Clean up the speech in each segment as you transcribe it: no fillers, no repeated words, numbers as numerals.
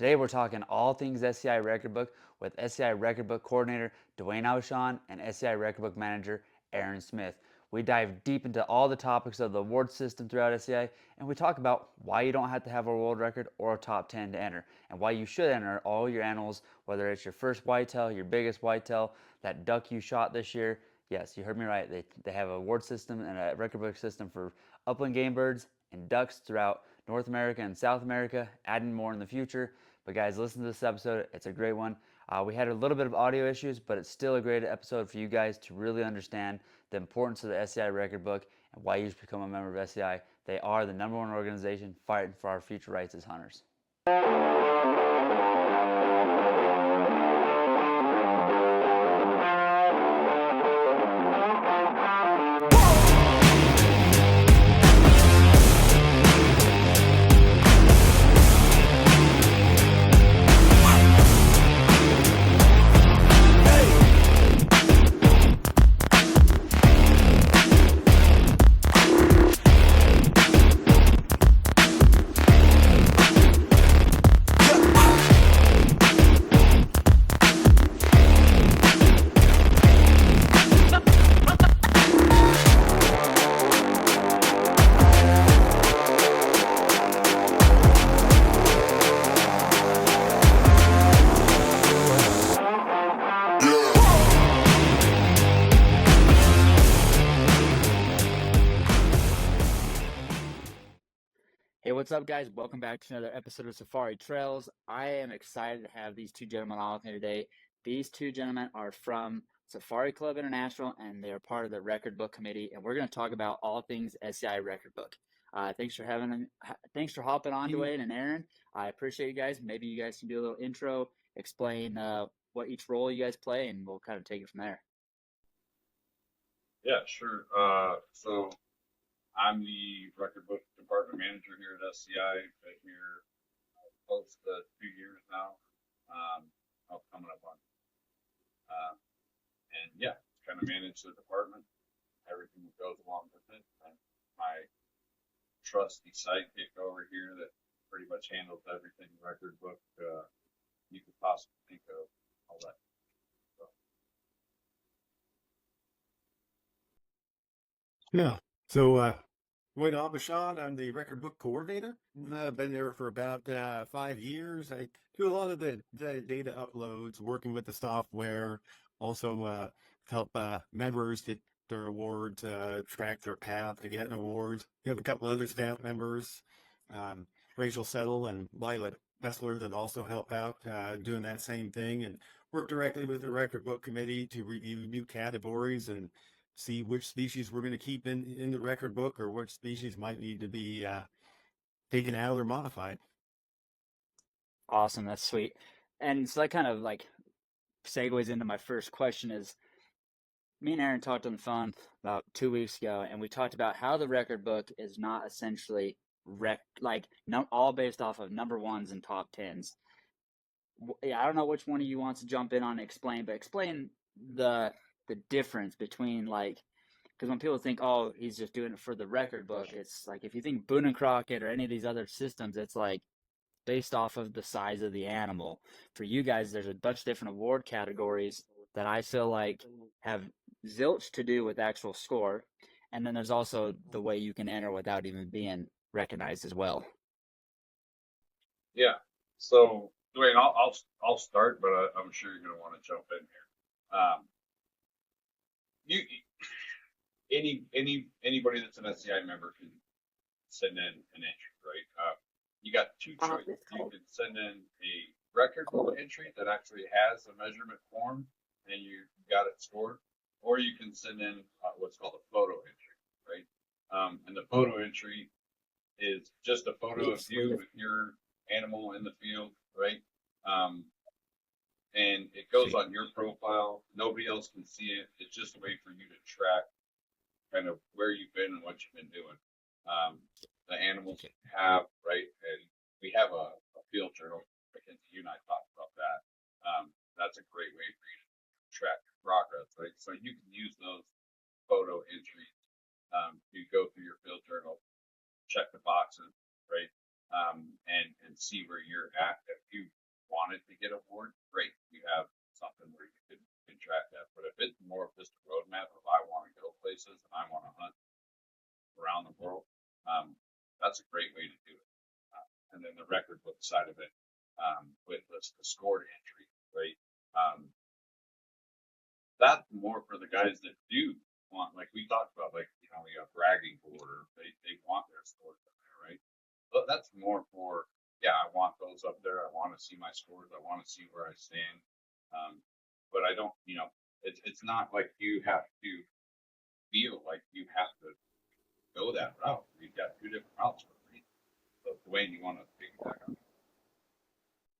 Today we're talking all things SCI Record Book with SCI Record Book Coordinator Duane Aubuchon and SCI Record Book Manager Aaron Smith. We dive deep into all the topics of the award system throughout SCI, and we talk about why you don't have to have a world record or a top 10 to enter, and why you should enter all your animals, whether it's your first whitetail, your biggest whitetail, that duck you shot this year. Yes, you heard me right. They have a award system and a record book system for upland game birds and ducks throughout North America and South America, adding more in the future. But guys, listen to this episode. It's a great one. We had a little bit of audio issues, but it's still a great episode for you guys to really understand the importance of the SCI record book and why you should become a member of SCI. They are the #1 organization fighting for our future rights as hunters. Hey, what's up, guys? Welcome back to another episode of Safari Trails. I am excited to have these two gentlemen on with me today. These two gentlemen are from Safari Club International, and they are part of the Record Book Committee. And we're going to talk about all things SCI Record Book. Thanks for hopping on, Duane and Aaron. I appreciate you guys. Maybe you guys can do a little intro, explain what each role you guys play, and we'll kind of take it from there. Yeah, sure. So I'm the record book department manager here at SCI. Been here close to 2 years now. Coming up on, uh, and yeah, kind of manage the department, everything that goes along with it. And my trusty sidekick over here that pretty much handles everything record book you could possibly think of, all that. So, Yeah. So, Duane Aubuchon, I'm the record book coordinator. I've been there for about 5 years. I do a lot of the data uploads, working with the software, also help members get their awards, track their path to get an award. We have a couple other staff members, um, Rachel Settle and Lila Bessler, that also help out doing that same thing, and work directly with the record book committee to review new categories and see which species we're going to keep in the record book, or which species might need to be taken out or modified. Awesome, that's sweet. And so that kind of like segues into my first question is, me and Aaron talked on the phone about 2 weeks ago, and we talked about how the record book is not essentially all based off of number ones and top tens. Yeah, I don't know which one of you wants to jump in on and explain, but explain the difference between because when people think, oh, he's just doing it for the record book, it's like if you think Boone and Crockett or any of these other systems, it's like based off of the size of the animal. For you guys, there's a bunch of different award categories that I feel like have zilch to do with actual score. And then there's also the way you can enter without even being recognized as well. yeah. So Dwayne, I'll start, but I'm sure you're gonna want to jump in here. You anybody that's an SCI member can send in an entry, right? You got two choices. You can send in a record book entry that actually has a measurement form and you got it scored, or you can send in what's called a photo entry, right? And the photo entry is just a photo of you with your animal in the field, right? Um, and it goes on your profile. Nobody else can see it. It's just a way for you to track kind of where you've been and what you've been doing. The animals have, right? And we have a field journal. Mackenzie, you and I talked about that. That's a great way for you to track your progress, right? So you can use those photo entries to go through your field journal, check the boxes, right? And see where you're at. If you of it, with the scored entry, right? That's more for the guys that do want, like we talked about, like, you have bragging order. They want their scores in there, right? But that's more for, yeah, I want those up there. I want to see my scores. I want to see where I stand. But I don't, it's not like you have to feel like you have to go that route. You've got two different routes for a reason. So Duane, you want to piggyback on?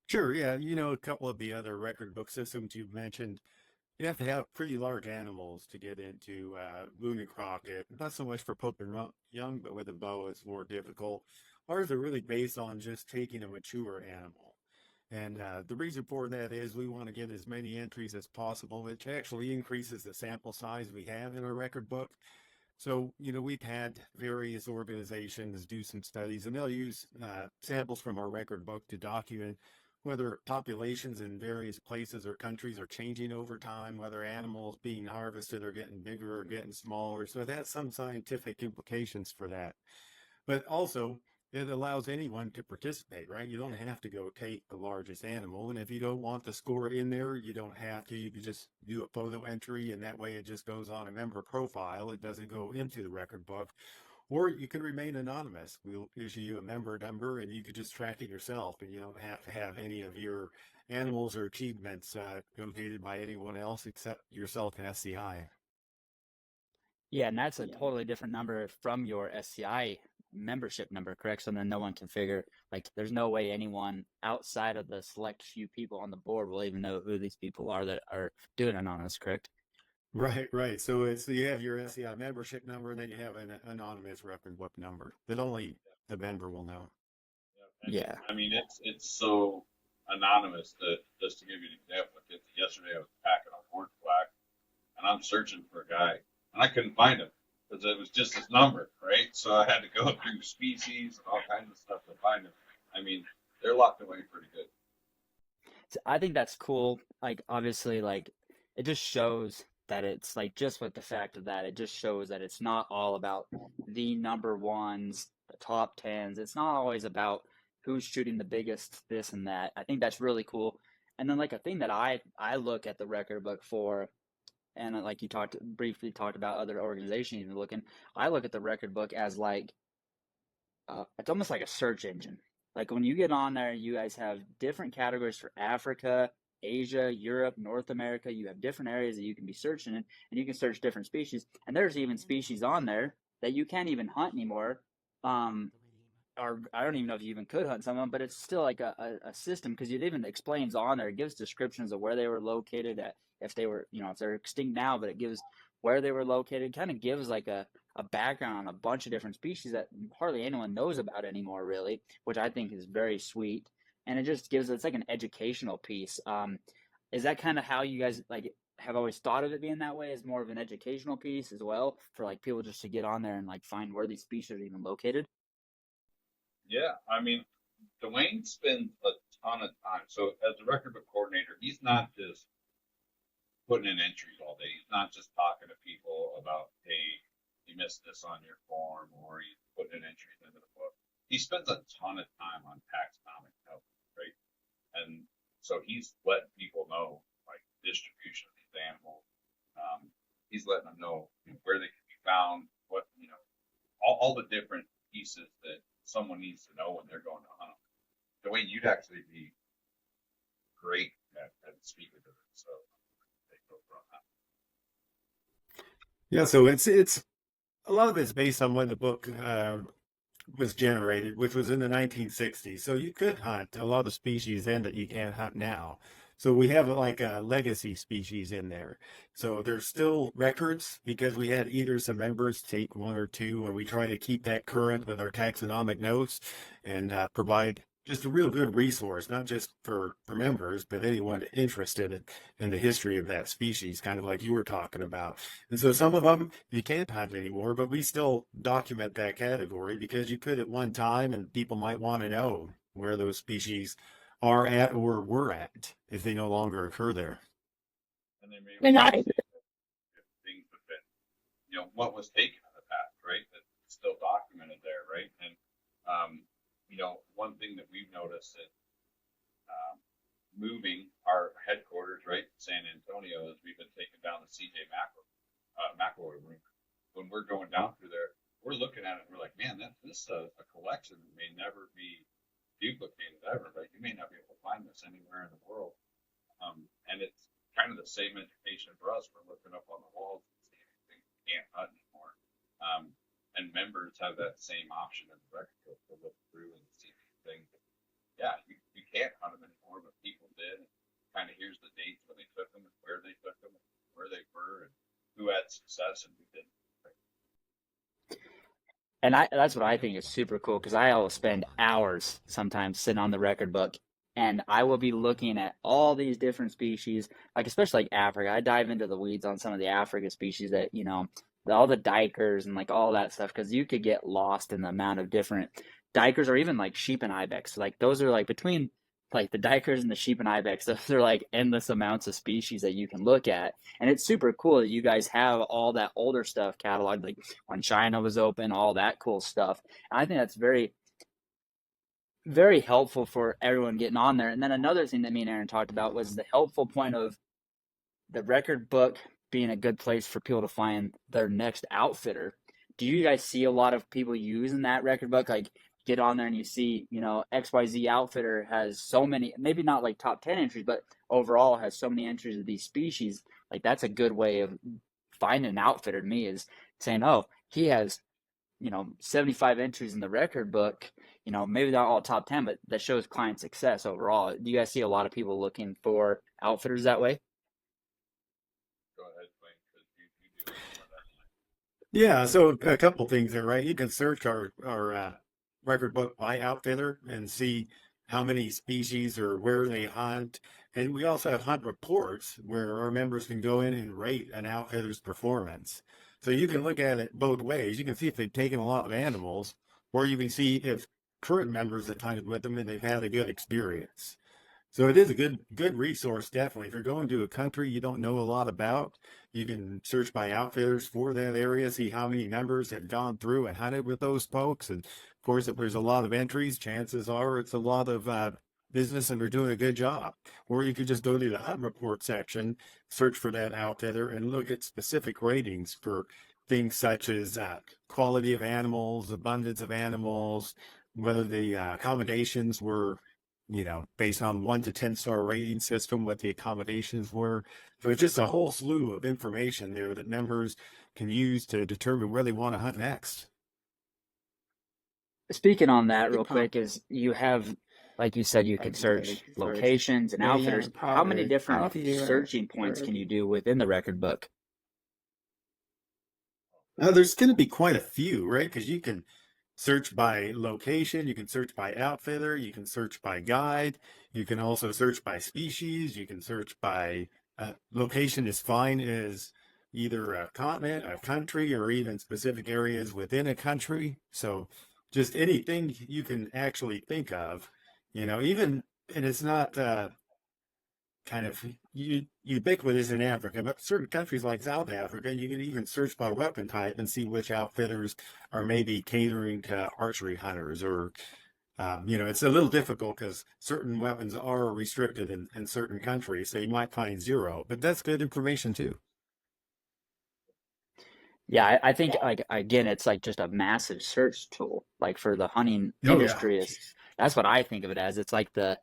Sure, yeah. A couple of the other record book systems you've mentioned, you have to have pretty large animals to get into Boone and Crockett. Not so much for poking young, but with a bow, it's more difficult. Ours are really based on just taking a mature animal. And the reason for that is we want to get as many entries as possible, which actually increases the sample size we have in our record book. So, we've had various organizations do some studies, and they'll use samples from our record book to document whether populations in various places or countries are changing over time, whether animals being harvested are getting bigger or getting smaller. So it has some scientific implications for that. But also, it allows anyone to participate, right? You don't have to go take the largest animal. And if you don't want the score in there, you don't have to. You can just do a photo entry, and that way it just goes on a member profile. It doesn't go into the record book. Or you can remain anonymous. We'll issue you a member number, and you can just track it yourself, and you don't have to have any of your animals or achievements completed by anyone else except yourself and SCI. Yeah, and that's a totally different number from your SCI membership number, correct? So then no one can figure, like, there's no way anyone outside of the select few people on the board will even know who these people are that are doing anonymous, correct? Right, right. So you have your SCI membership number, and then you have an anonymous record book number that only the member will know. Yeah, and Yeah. I mean it's so anonymous that, just to give you an example, yesterday I was packing a horse black, and I'm searching for a guy, and I couldn't find him because it was just his number, right? So I had to go through species and all kinds of stuff to find him. I mean, they're locked away pretty good. So I think that's cool. Like, obviously, like, it just shows that it's like, just with the fact of that, it just shows that it's not all about the number ones, the top tens. It's not always about who's shooting the biggest, this and that. I think that's really cool. And then, like, a thing that I look at the record book for, and like you briefly talked about other organizations you're looking, I look at the record book as like, it's almost like a search engine. Like, when you get on there, you guys have different categories for Africa, Asia, Europe, North America. You have different areas that you can be searching in, and you can search different species. And there's even species on there that you can't even hunt anymore. Um, or I don't even know if you even could hunt some of them, but it's still like a system, because it even explains on there. It gives descriptions of where they were located at, if they were, if they're extinct now, but it gives where they were located. Kind of gives like a background on a bunch of different species that hardly anyone knows about anymore, really, which I think is very sweet. And it just gives, it's like an educational piece. Is that kind of how you guys like have always thought of it being that way, as more of an educational piece as well, for like people just to get on there and like find where these species are even located? Yeah, I mean, Dwayne spends a ton of time. So as a record book coordinator, he's not just putting in entries all day. He's not just talking to people about, hey, you missed this on your form, or he's putting in entries into the book. He spends a ton of time on taxonomic help, right? And so he's letting people know, like, distribution of these animals. He's letting them know, where they can be found, what, all the different pieces that someone needs to know when they're going to hunt them. The way you'd actually be great at speaking to them. So take over on that. Yeah, so it's a lot of it's based on when the book was generated, which was in the 1960s. So you could hunt a lot of species then that you can't hunt now. So we have like a legacy species in there. So there's still records because we had either some members take one or two, or we try to keep that current with our taxonomic notes and provide just a real good resource, not just for members, but anyone interested in the history of that species, kind of like you were talking about. And so some of them you can't hunt anymore, but we still document that category because you could at one time, and people might want to know where those species are at or were at if they no longer occur there. And they may want to see if things have been, what was taken in the past, right? That's still documented there, right? And, one thing that we've noticed that moving our headquarters, right, in San Antonio, as we've been taking down the CJ McElroy room. When we're going down through there, we're looking at it and we're like, man, this is a collection that may never be duplicated ever, right? You may not be able to find this anywhere in the world. And it's kind of the same education for us. We're looking up on the walls and seeing anything we can't hunt anymore. And members have that same option in the record book to look through and see things. Yeah, you can't hunt them anymore, but people did. And kind of here's the dates when they took them and where they took them and where they were and who had success and who didn't. And that's what I think is super cool because I will spend hours sometimes sitting on the record book and I will be looking at all these different species, like especially like Africa. I dive into the weeds on some of the Africa species that, all the dikers and like all that stuff because you could get lost in the amount of different dikers or even like sheep and ibex. Like those are like between like the dikers and the sheep and ibex, those are like endless amounts of species that you can look at. And it's super cool that you guys have all that older stuff cataloged, like when China was open, all that cool stuff. And I think that's very, very helpful for everyone getting on there. And then another thing that me and Aaron talked about was the helpful point of the record book being a good place for people to find their next outfitter. Do you guys see a lot of people using that record book? Like get on there and you see, XYZ outfitter has so many, maybe not like top 10 entries, but overall has so many entries of these species. Like that's a good way of finding an outfitter to me is saying, oh, he has, 75 entries in the record book, maybe not all top 10, but that shows client success overall. Do you guys see a lot of people looking for outfitters that way? Go ahead, Duane, because you do more of that. Yeah, so a couple things there, right? You can search our record book by outfitter and see how many species or where they hunt. And we also have hunt reports where our members can go in and rate an outfitter's performance. So you can look at it both ways. You can see if they've taken a lot of animals, or you can see if current members have hunted with them and they've had a good experience. So it is a good resource, definitely. If you're going to a country you don't know a lot about, you can search by outfitters for that area, see how many members have gone through and hunted with those folks. And of course, if there's a lot of entries, chances are it's a lot of business and they're doing a good job. Or you could just go to the hunt report section, search for that outfitter, and look at specific ratings for things such as quality of animals, abundance of animals, whether the accommodations were based on 1 to 10 star rating system, what the accommodations were. So it's just a whole slew of information there that members can use to determine where they want to hunt next. Speaking on that real quick is you have, like you said, you can search locations and outfitters. How many different searching points can you do within the record book? There's going to be quite a few, right? Because you can search by location, you can search by outfitter, you can search by guide, you can also search by species, you can search by location is fine as either a continent, a country, or even specific areas within a country. So just anything you can actually think of, even, and it's not kind of ubiquitous in Africa, but certain countries like South Africa, you can even search by weapon type and see which outfitters are maybe catering to archery hunters or, it's a little difficult because certain weapons are restricted in certain countries. So you might find zero, but that's good information too. Yeah, I think like again, it's like just a massive search tool, like for the hunting Oh, yeah. industry is that's what I think of it as. It's like the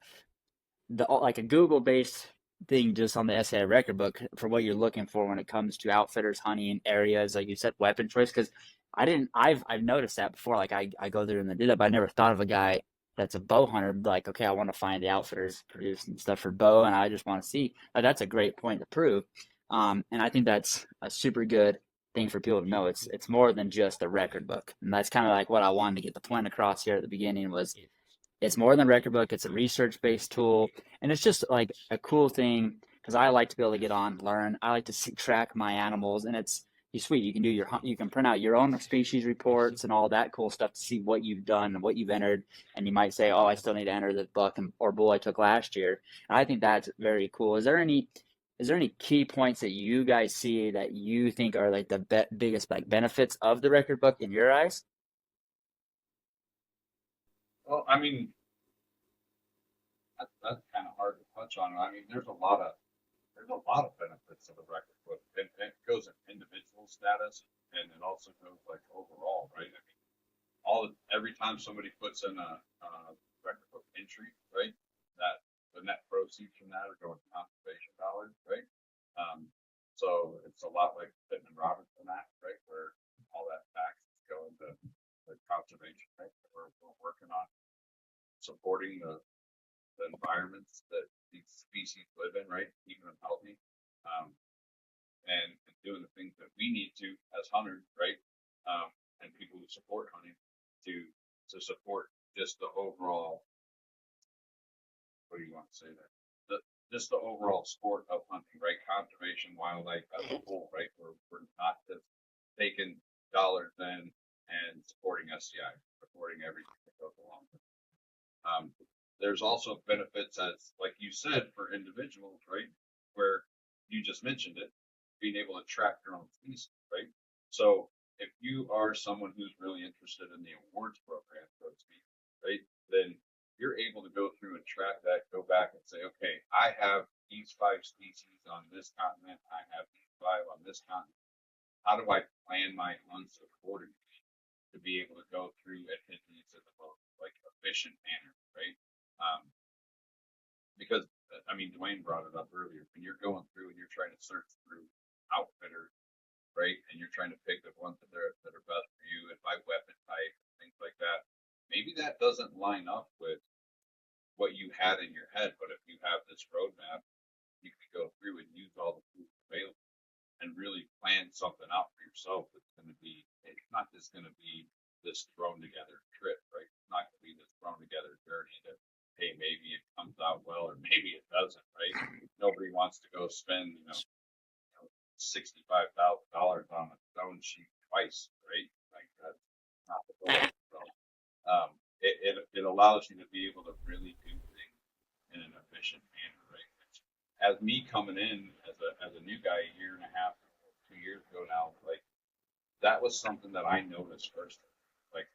like a Google based thing just on the SCI record book for what you're looking for when it comes to outfitters hunting areas, like you said, weapon choice. Because I've noticed that before. Like I go there and I did it, but I never thought of a guy that's a bow hunter. Like, okay, I want to find the outfitters producing stuff for bow, and I just want to see. That's a great point to prove. And I think that's a super good thing for people to know. It's more than just a record book, and that's kind of like what I wanted to get the point across here at the beginning was it's more than a record book. It's a research-based tool, and it's just like a cool thing because I like to be able to get on, learn. I like to track my animals, and it's sweet. You can do you can print out your own species reports and all that cool stuff to see what you've done and what you've entered. And you might say, oh, I still need to enter the buck or bull I took last year. And I think that's very cool. Is there any key points that you guys see that you think are like the biggest like benefits of the record book in your eyes? Well, I mean, that's kind of hard to touch Sean, I mean, there's a lot of benefits of the record book. It goes in individual status, and it also goes like overall, right? I mean, every time somebody puts in a record book entry, right? That the net proceeds from that are going to conservation dollars, right? So it's a lot like Pittman Robertson Act, right? Where all that tax is going to the conservation, right? We're working on supporting the environments that these species live in, right? Keeping them healthy, and doing the things that we need to as hunters, right? And people who support hunting to support just the overall. What do you want to say there? Just the overall sport of hunting, right? Conservation, wildlife as a whole, right? We're not just taking dollars in and supporting SCI, supporting everything that goes along with it. There's also benefits, as like you said, for individuals, right? Where you just mentioned it, being able to track your own species, right? So if you are someone who's really interested in the awards program, so to speak, right, then you're able to go through and track that, go back and say, okay, I have these 5 species on this continent, I have these 5 on this continent. How do I plan my hunts accordingly to be able to go through and hit these in the most like efficient manner, right? Because I mean, Duane brought it up earlier. When you're going through and you're trying to search through outfitters, right, and you're trying to pick the ones that are best for you and by weapon type and things like that, maybe that doesn't line up with what you had in your head. But if you have this roadmap, you can go through and use all the tools available and really plan something out for yourself. It's not just going to be this thrown together trip, right? It's not going to be this thrown together journey that, hey, maybe it comes out well or maybe it doesn't, right? Nobody wants to go spend, $65,000 on a stone sheet twice, right? Like that's not the goal. So, it allows you to be able to really do things in an efficient manner, right? As me coming in as a new guy a year and a half, 2 years ago now, like that was something that I noticed first. Like,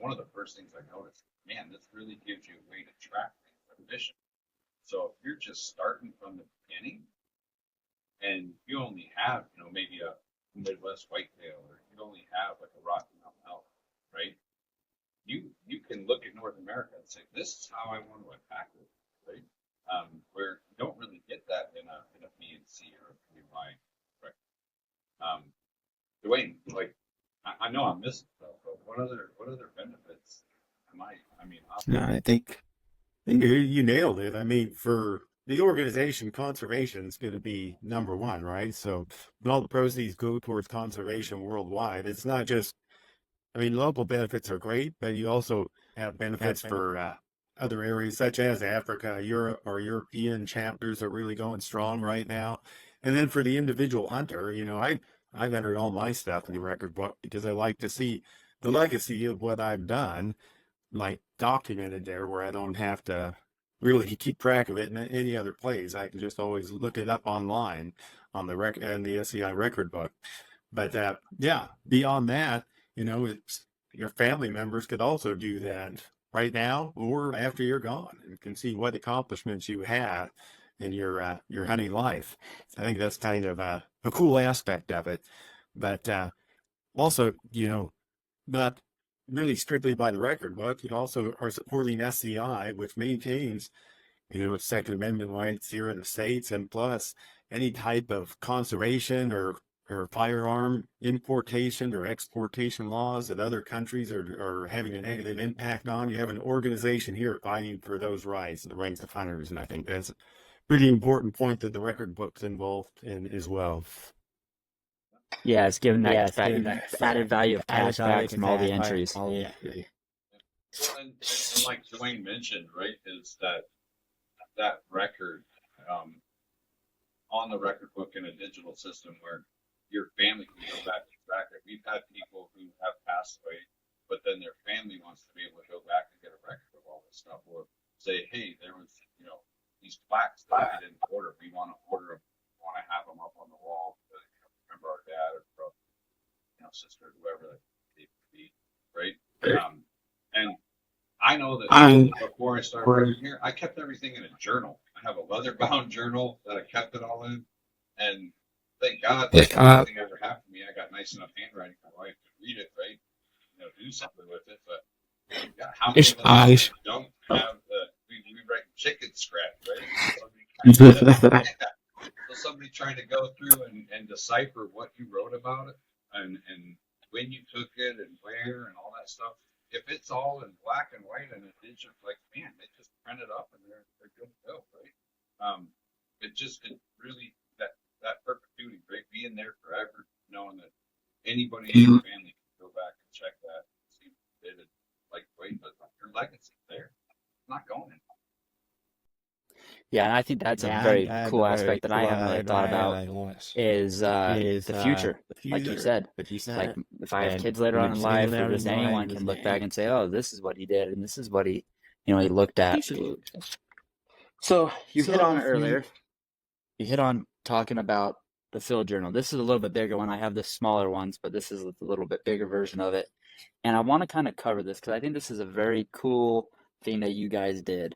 one of the first things I noticed, man, this really gives you a way to track things efficiently. So if you're just starting from the beginning and you only have, maybe a Midwest whitetail, or you only have like a Rocky Mountain elk, right? You can look at North America and say, this is how I want to attack it, right? Where you don't really get that in a BNC or a PY, right? Duane, like I know I'm missing stuff, but what other benefits No, I think you nailed it. I mean, for the organization, conservation is going to be number one, right? So when all the proceeds go towards conservation worldwide, it's not just, I mean, local benefits are great, but you also have benefits for other areas such as Africa, Europe. Our European chapters are really going strong right now. And then for the individual hunter, I've entered all my stuff in the record book because I like to see the legacy of what I've done, like documented there, where I don't have to really keep track of it in any other place. I can just always look it up online on the and the SCI record book. But yeah, beyond that, it's your family members could also do that right now or after you're gone, and can see what accomplishments you had in your hunting life. I think that's kind of a cool aspect of it. But also, not really strictly by the record book, you also are supporting SCI, which maintains, Second Amendment rights here in the States, and plus any type of conservation or firearm importation or exportation laws that other countries are having a negative impact on. You have an organization here fighting for those rights, the rights of hunters, and I think that's a pretty important point that the record book's involved in as well. Yeah, it's given that added value of cash back from all the entries. Well, and like Duane mentioned, right, is that record on the record book in a digital system where your family can go back and track it. We've had people who have passed away, but then their family wants to be able to go back and get a record of all this stuff, or say, hey, there was, these plaques that we didn't order. We want to order them. We want to have them up on the wall to remember our dad or sister, whoever that may be, right? And I know that before I started working here, I kept everything in a journal. have a leather-bound journal that I kept it all in, and thank God, like nothing ever happened to me. I got nice enough handwriting for my wife to read it, right? Do something with it. But yeah, how many of us don't have we write chicken scratch, right? So somebody trying to go through and decipher what you wrote about it and when you took it and where and all that stuff. If it's all in black and white and it's just like, man, they just print it up and they're good to go, right? It really that perpetuity, right? Being there forever, knowing that anybody in your family can go back and check that and see what you did. And like, wait, but your legacy there, it's not going anywhere. Yeah, and I think that's a very cool aspect that I haven't really thought about is the future. Like you said, like if I have kids later on in life, or just anyone can look back and say, "Oh, this is what he did, and this is what he looked at." So you hit on it earlier. You hit on talking about the field journal. This is a little bit bigger one. I have the smaller ones, but this is a little bit bigger version of it. And I want to kind of cover this because I think this is a very cool thing that you guys did.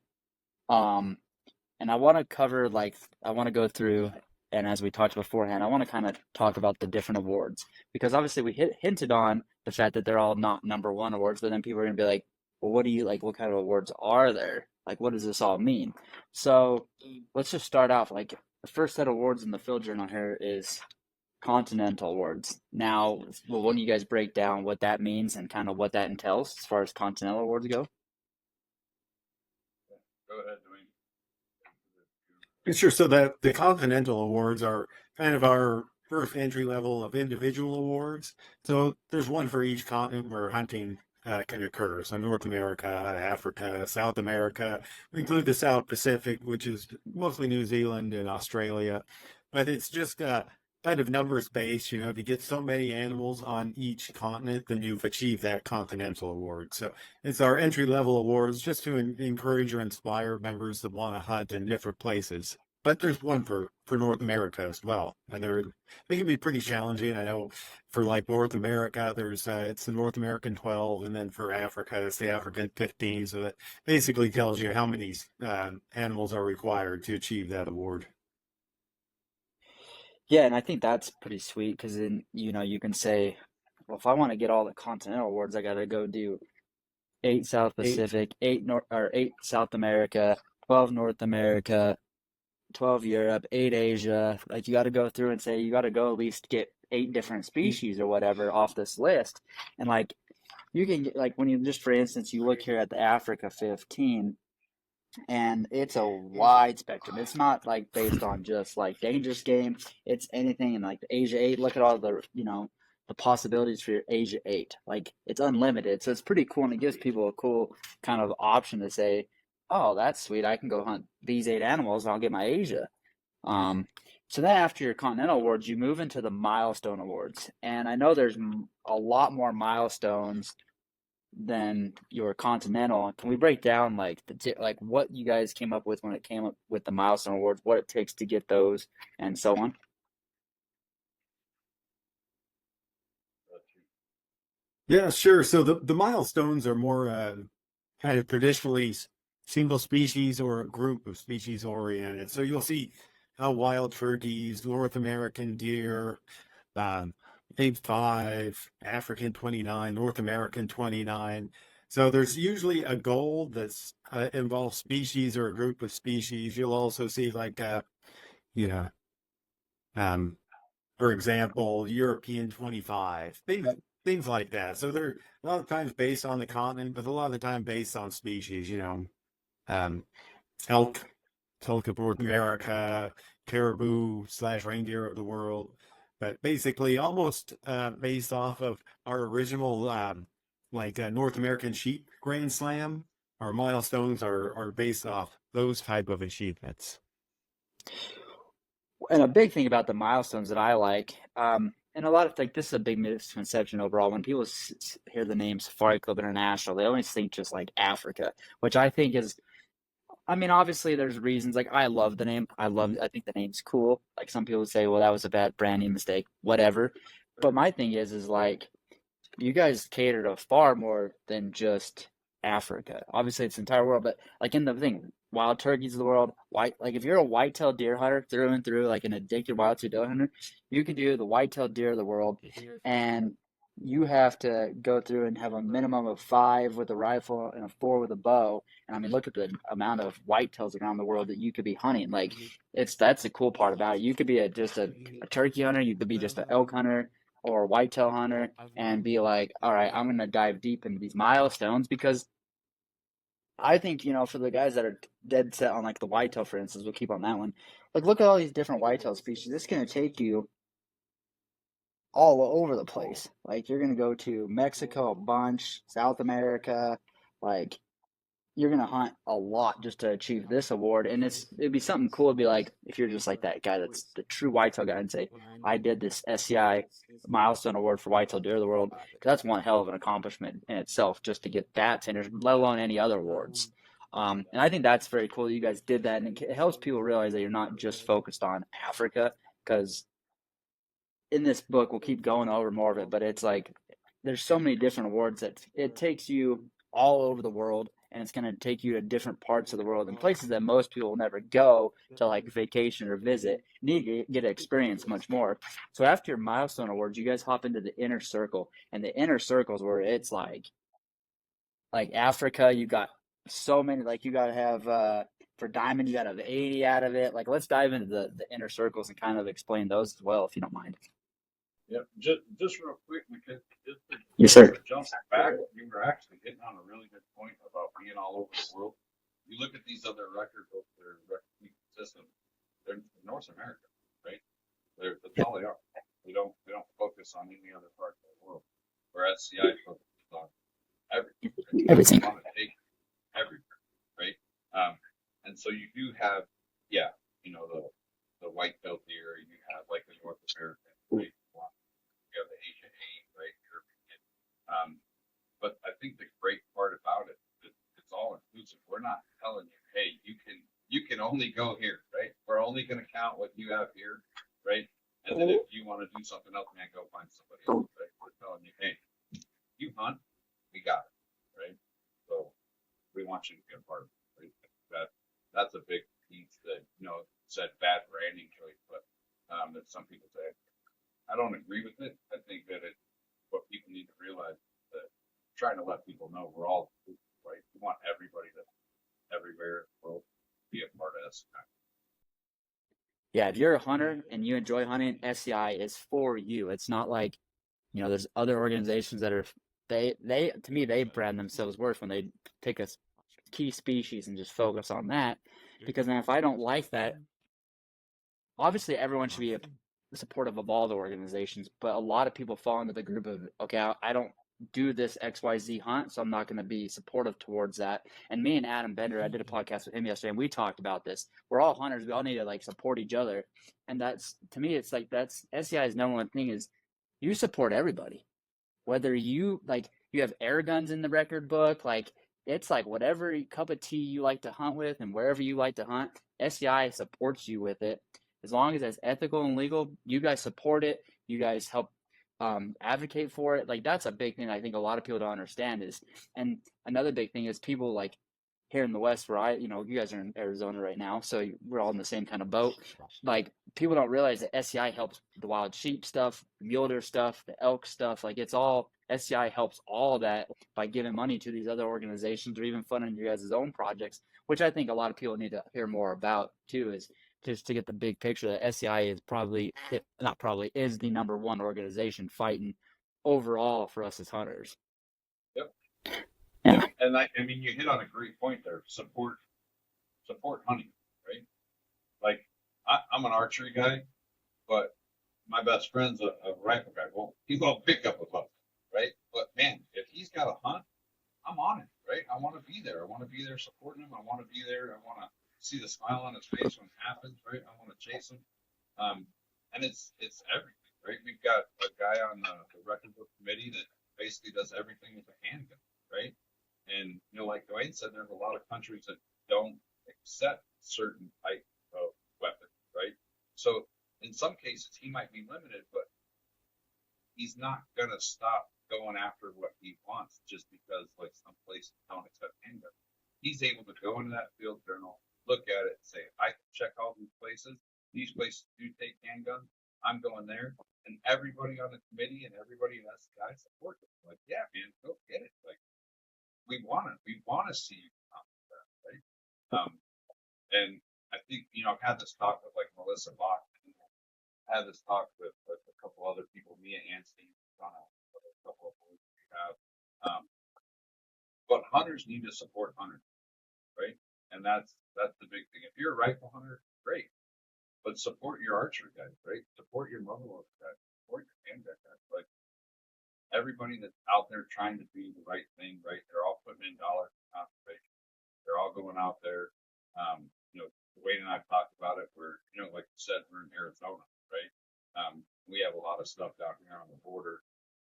And I want to cover, I want to go through, and as we talked beforehand, I want to kind of talk about the different awards. Because obviously we hinted on the fact that they're all not number one awards, but then people are going to be like, well, what kind of awards are there? Like, what does this all mean? So let's just start off. Like, the first set of awards in the field journal here is Continental Awards. Now, will one of you guys break down what that means and kind of what that entails as far as Continental Awards go? Go ahead, Duane. Sure. So the Continental Awards are kind of our first entry level of individual awards. So there's one for each continent where hunting can occur. So North America, Africa, South America. We include the South Pacific, which is mostly New Zealand and Australia. But it's just kind of numbers based. If you get so many animals on each continent, then you've achieved that Continental Award. So it's our entry level awards just to encourage or inspire members that want to hunt in different places. But there's one for North America as well, and they can be pretty challenging. I know for like North America, it's the North American 12, and then for Africa, it's the African 15. So that basically tells you how many animals are required to achieve that award. Yeah, and I think that's pretty sweet because then you can say, well, if I want to get all the Continental Awards, I got to go do 8 South Pacific, 8 South America, 12 North America, 12 Europe, 8 Asia. Like, you got to go through and say you got to go at least get 8 different species or whatever off this list. And like, you can get, like, when you just, for instance, you look here at the Africa 15, and it's a wide spectrum. It's not like based on just like dangerous game. It's anything in like the Asia 8. Look at all the the possibilities for your Asia 8. Like, it's unlimited. So it's pretty cool, and it gives people a cool kind of option to say, oh, that's sweet. I can go hunt these 8 animals and I'll get my Asia. So then after your Continental Awards, you move into the Milestone Awards. And I know there's a lot more milestones than your Continental. Can we break down like what you guys came up with when it came up with the Milestone Awards, what it takes to get those, and so on? Yeah, sure. So the milestones are more kind of traditionally single species or a group of species oriented. So you'll see how wild turkeys, North American deer, Big 5, African 29, North American 29. So there's usually a goal that's involves species or a group of species. You'll also see like you know, um, for example, European 25, things like that. So they're a lot of times based on the continent, but a lot of the time based on species. Um, elk of North America, caribou / reindeer of the world, but basically almost based off of our original North American sheep Grand Slam. Our milestones are based off those type of achievements. And a big thing about the milestones that I like, and a lot of this is a big misconception overall. When people hear the name Safari Club International, they always think just like Africa, which I think is, I mean, obviously there's reasons. Like, I love the name. I think the name's cool. Like, some people say, well, that was a bad branding mistake, whatever. But my thing is like, you guys cater to far more than just Africa. Obviously, it's the entire world, but like in the thing, wild turkeys of the world, like if you're a white-tailed deer hunter through and through, like an addicted wild-tailed deer hunter, you could do the white-tailed deer of the world, and you have to go through and have a minimum of 5 with a rifle and a 4 with a bow. And I mean, look at the amount of whitetails around the world that you could be hunting. Like, that's the cool part about it. You could be just a turkey hunter, you could be just an elk hunter or a whitetail hunter, and be like, all right, I'm gonna dive deep into these milestones because I think, for the guys that are dead set on like the whitetail, for instance, we'll keep on that one. Like, look at all these different whitetail species. It's going to take you all over the place. Like, you're going to go to Mexico a bunch, South America. Like, you're going to hunt a lot just to achieve this award. And it'd be something cool to be like, if you're just like that guy that's the true whitetail guy and say, I did this SCI milestone award for whitetail deer of the world. Because that's one hell of an accomplishment in itself just to get that tenure, let alone any other awards. And I think that's very cool that you guys did that. And it helps people realize that you're not just focused on Africa. Because in this book, we'll keep going over more of it, but it's like there's so many different awards that it takes you all over the world, and it's going to take you to different parts of the world and places that most people will never go to, like vacation or visit. You need to get to experience much more. So after your milestone awards, you guys hop into the inner circle, and the inner circles where it's like Africa, you got so many, like you got to have for diamond, you got to have 80 out of it. Like, let's dive into the inner circles and kind of explain those as well, if you don't mind. Yep. Just real quick, because just to Yes, sir. jump back, you were actually hitting on a really good point about being all over the world. You look at these other record books, their record keeping system, they're North America, right? That's all they are. They don't focus on any other part of the world. Where SCI focuses on everything. Right? Everything. They want to take everywhere, right? And so you do have, yeah, the white-tailed deer. You have like the North American, right? You have the Asian eight, right? European. But I think the great part about it is it's all inclusive. We're not telling you, hey, you can only go here, right? We're only going to count what you have here, right? And then if you want to do something else, man, go find somebody else, right? We're telling you, hey, you hunt, we got it, right? So we want you to be a part of it, right? That's a big piece that said bad branding choice, but that some people say. I don't agree with it. I think that what people need to realize is that trying to let people know we're all right. We want everybody to everywhere in the world be a part of SCI. Yeah, if you're a hunter and you enjoy hunting, SCI is for you. It's not like, there's other organizations that are they to me they brand themselves worse when they take a key species and just focus on that. Because then if I don't like that, obviously everyone should be supportive of all the organizations, but a lot of people fall into the group of, okay, I don't do this XYZ hunt, so I'm not going to be supportive towards that. And me and Adam Bender, I did a podcast with him yesterday, and we talked about this. We're all hunters. We all need to like support each other. And that's, to me, it's like that's SCI's number one thing is you support everybody. Whether you have air guns in the record book, like it's like whatever cup of tea you like to hunt with and wherever you like to hunt, SCI supports you with it. As long as it's ethical and legal, you guys support it. You guys help advocate for it. Like, that's a big thing I think a lot of people don't understand is, and another big thing is people like here in the West where you guys are in Arizona right now, so we're all in the same kind of boat. Like, people don't realize that SCI helps the wild sheep stuff, the mule deer stuff, the elk stuff. Like, it's all, SCI helps all that by giving money to these other organizations or even funding your guys' own projects, which I think a lot of people need to hear more about too, is just to get the big picture that SCI is is the number one organization fighting overall for us as hunters. Yep. Yeah. And I mean, you hit on a great point there. Support hunting, right? Like, I'm an archery guy, but my best friend's a rifle guy. Well, he won't pick up a bow, right? But man, if he's got a hunt, I'm on it, right? I want to be there. I want to be there supporting him. I want to be there. I want to see the smile on his face when it happens, right? I want to chase him. And it's everything, right? We've got a guy on the record book committee that basically does everything with a handgun, right? And like Duane said, there's a lot of countries that don't accept certain type of weapons, right? So in some cases he might be limited, but he's not gonna stop going after what he wants just because like some places don't accept handguns. he's able to go into that field journal, look at it, and say, I can check all these places. These places do take handguns. I'm going there. And everybody on the committee and everybody in SCI support it. Like, yeah, man, go get it. Like, we want it. We want to see you come out with that, right? And I think, I've had this talk with like Melissa Bach. I had this talk with a couple other people, Mia Anstey, on a couple of boards we have. But hunters need to support hunters, right? And that's the big thing. If you're a rifle hunter, great, but support your archery guys, right? Support your muzzleloader guys, support your handgun guys. Like everybody that's out there trying to do the right thing, right? They're all putting in dollars for conservation. They're all going out there. Duane and I've talked about it. We're, like you said, we're in Arizona, right? We have a lot of stuff down here on the border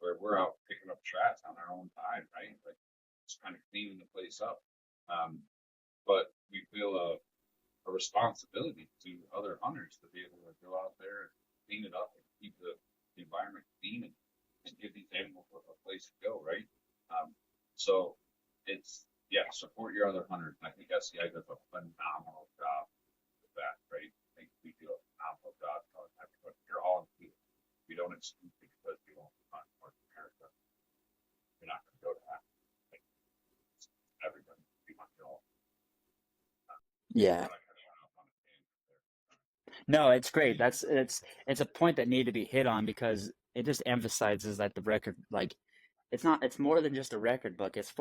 where we're out picking up trash on our own time, right? Like just kind of cleaning the place up. But we feel a responsibility to other hunters to be able to go out there and clean it up and keep the environment clean and give these animals a place to go, right? So it's, support your other hunters. And I think SCI does a phenomenal job with that, right? I think we do a phenomenal job telling everybody, you're all included. We don't exclude you because you don't hunt North America. You're not going to go to that. Like, everybody, we hunt it all. Yeah. No, it's great. It's a point that need to be hit on because it just emphasizes that the record, like, it's more than just a record book. It's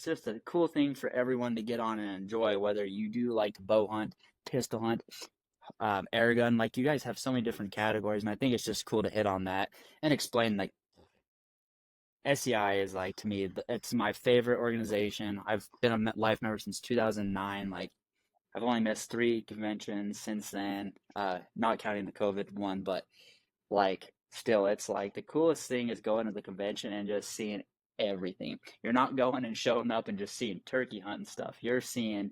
just a cool thing for everyone to get on and enjoy, whether you do like bow hunt, pistol hunt, air gun. Like you guys have so many different categories, and I think it's just cool to hit on that and explain like SCI is like to me, it's my favorite organization. I've been a life member since 2009. Like I've only missed 3 conventions since then, not counting the COVID one, but like still it's like the coolest thing is going to the convention and just seeing everything. You're not going and showing up and just seeing turkey hunting stuff. You're seeing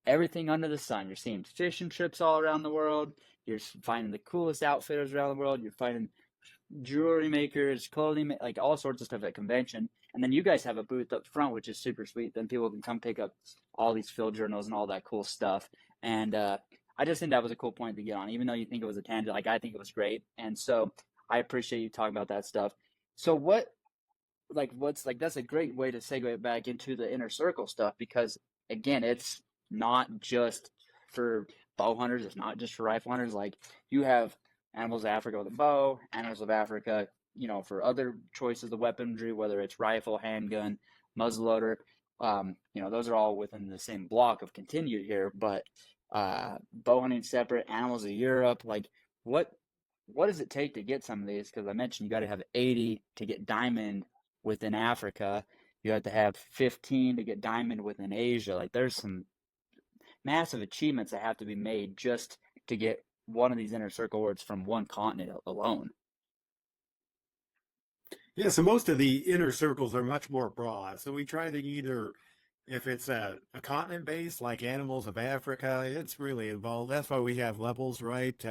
everything under the sun. You're seeing fish and chips all around the world. You're finding the coolest outfitters around the world. You're finding jewelry makers, clothing, like all sorts of stuff at convention. And then you guys have a booth up front, which is super sweet. Then people can come pick up all these field journals and all that cool stuff. And I just think that was a cool point to get on, even though you think it was a tangent. Like I think it was great, and so I appreciate you talking about that stuff. So that's a great way to segue back into the inner circle stuff because again, it's not just for bow hunters. It's not just for rifle hunters. Like you have Animals of Africa with a bow, Animals of Africa, for other choices of weaponry, whether it's rifle, handgun, muzzleloader, those are all within the same block of continued here, but bow hunting separate, Animals of Europe, like what does it take to get some of these? Because I mentioned you got to have 80 to get diamond within Africa. You have to have 15 to get diamond within Asia. Like there's some massive achievements that have to be made just to get one of these inner circle words from one continent alone. Yeah, so most of the inner circles are much more broad. So we try to either, if it's a continent base like Animals of Africa, it's really involved. That's why we have levels, right?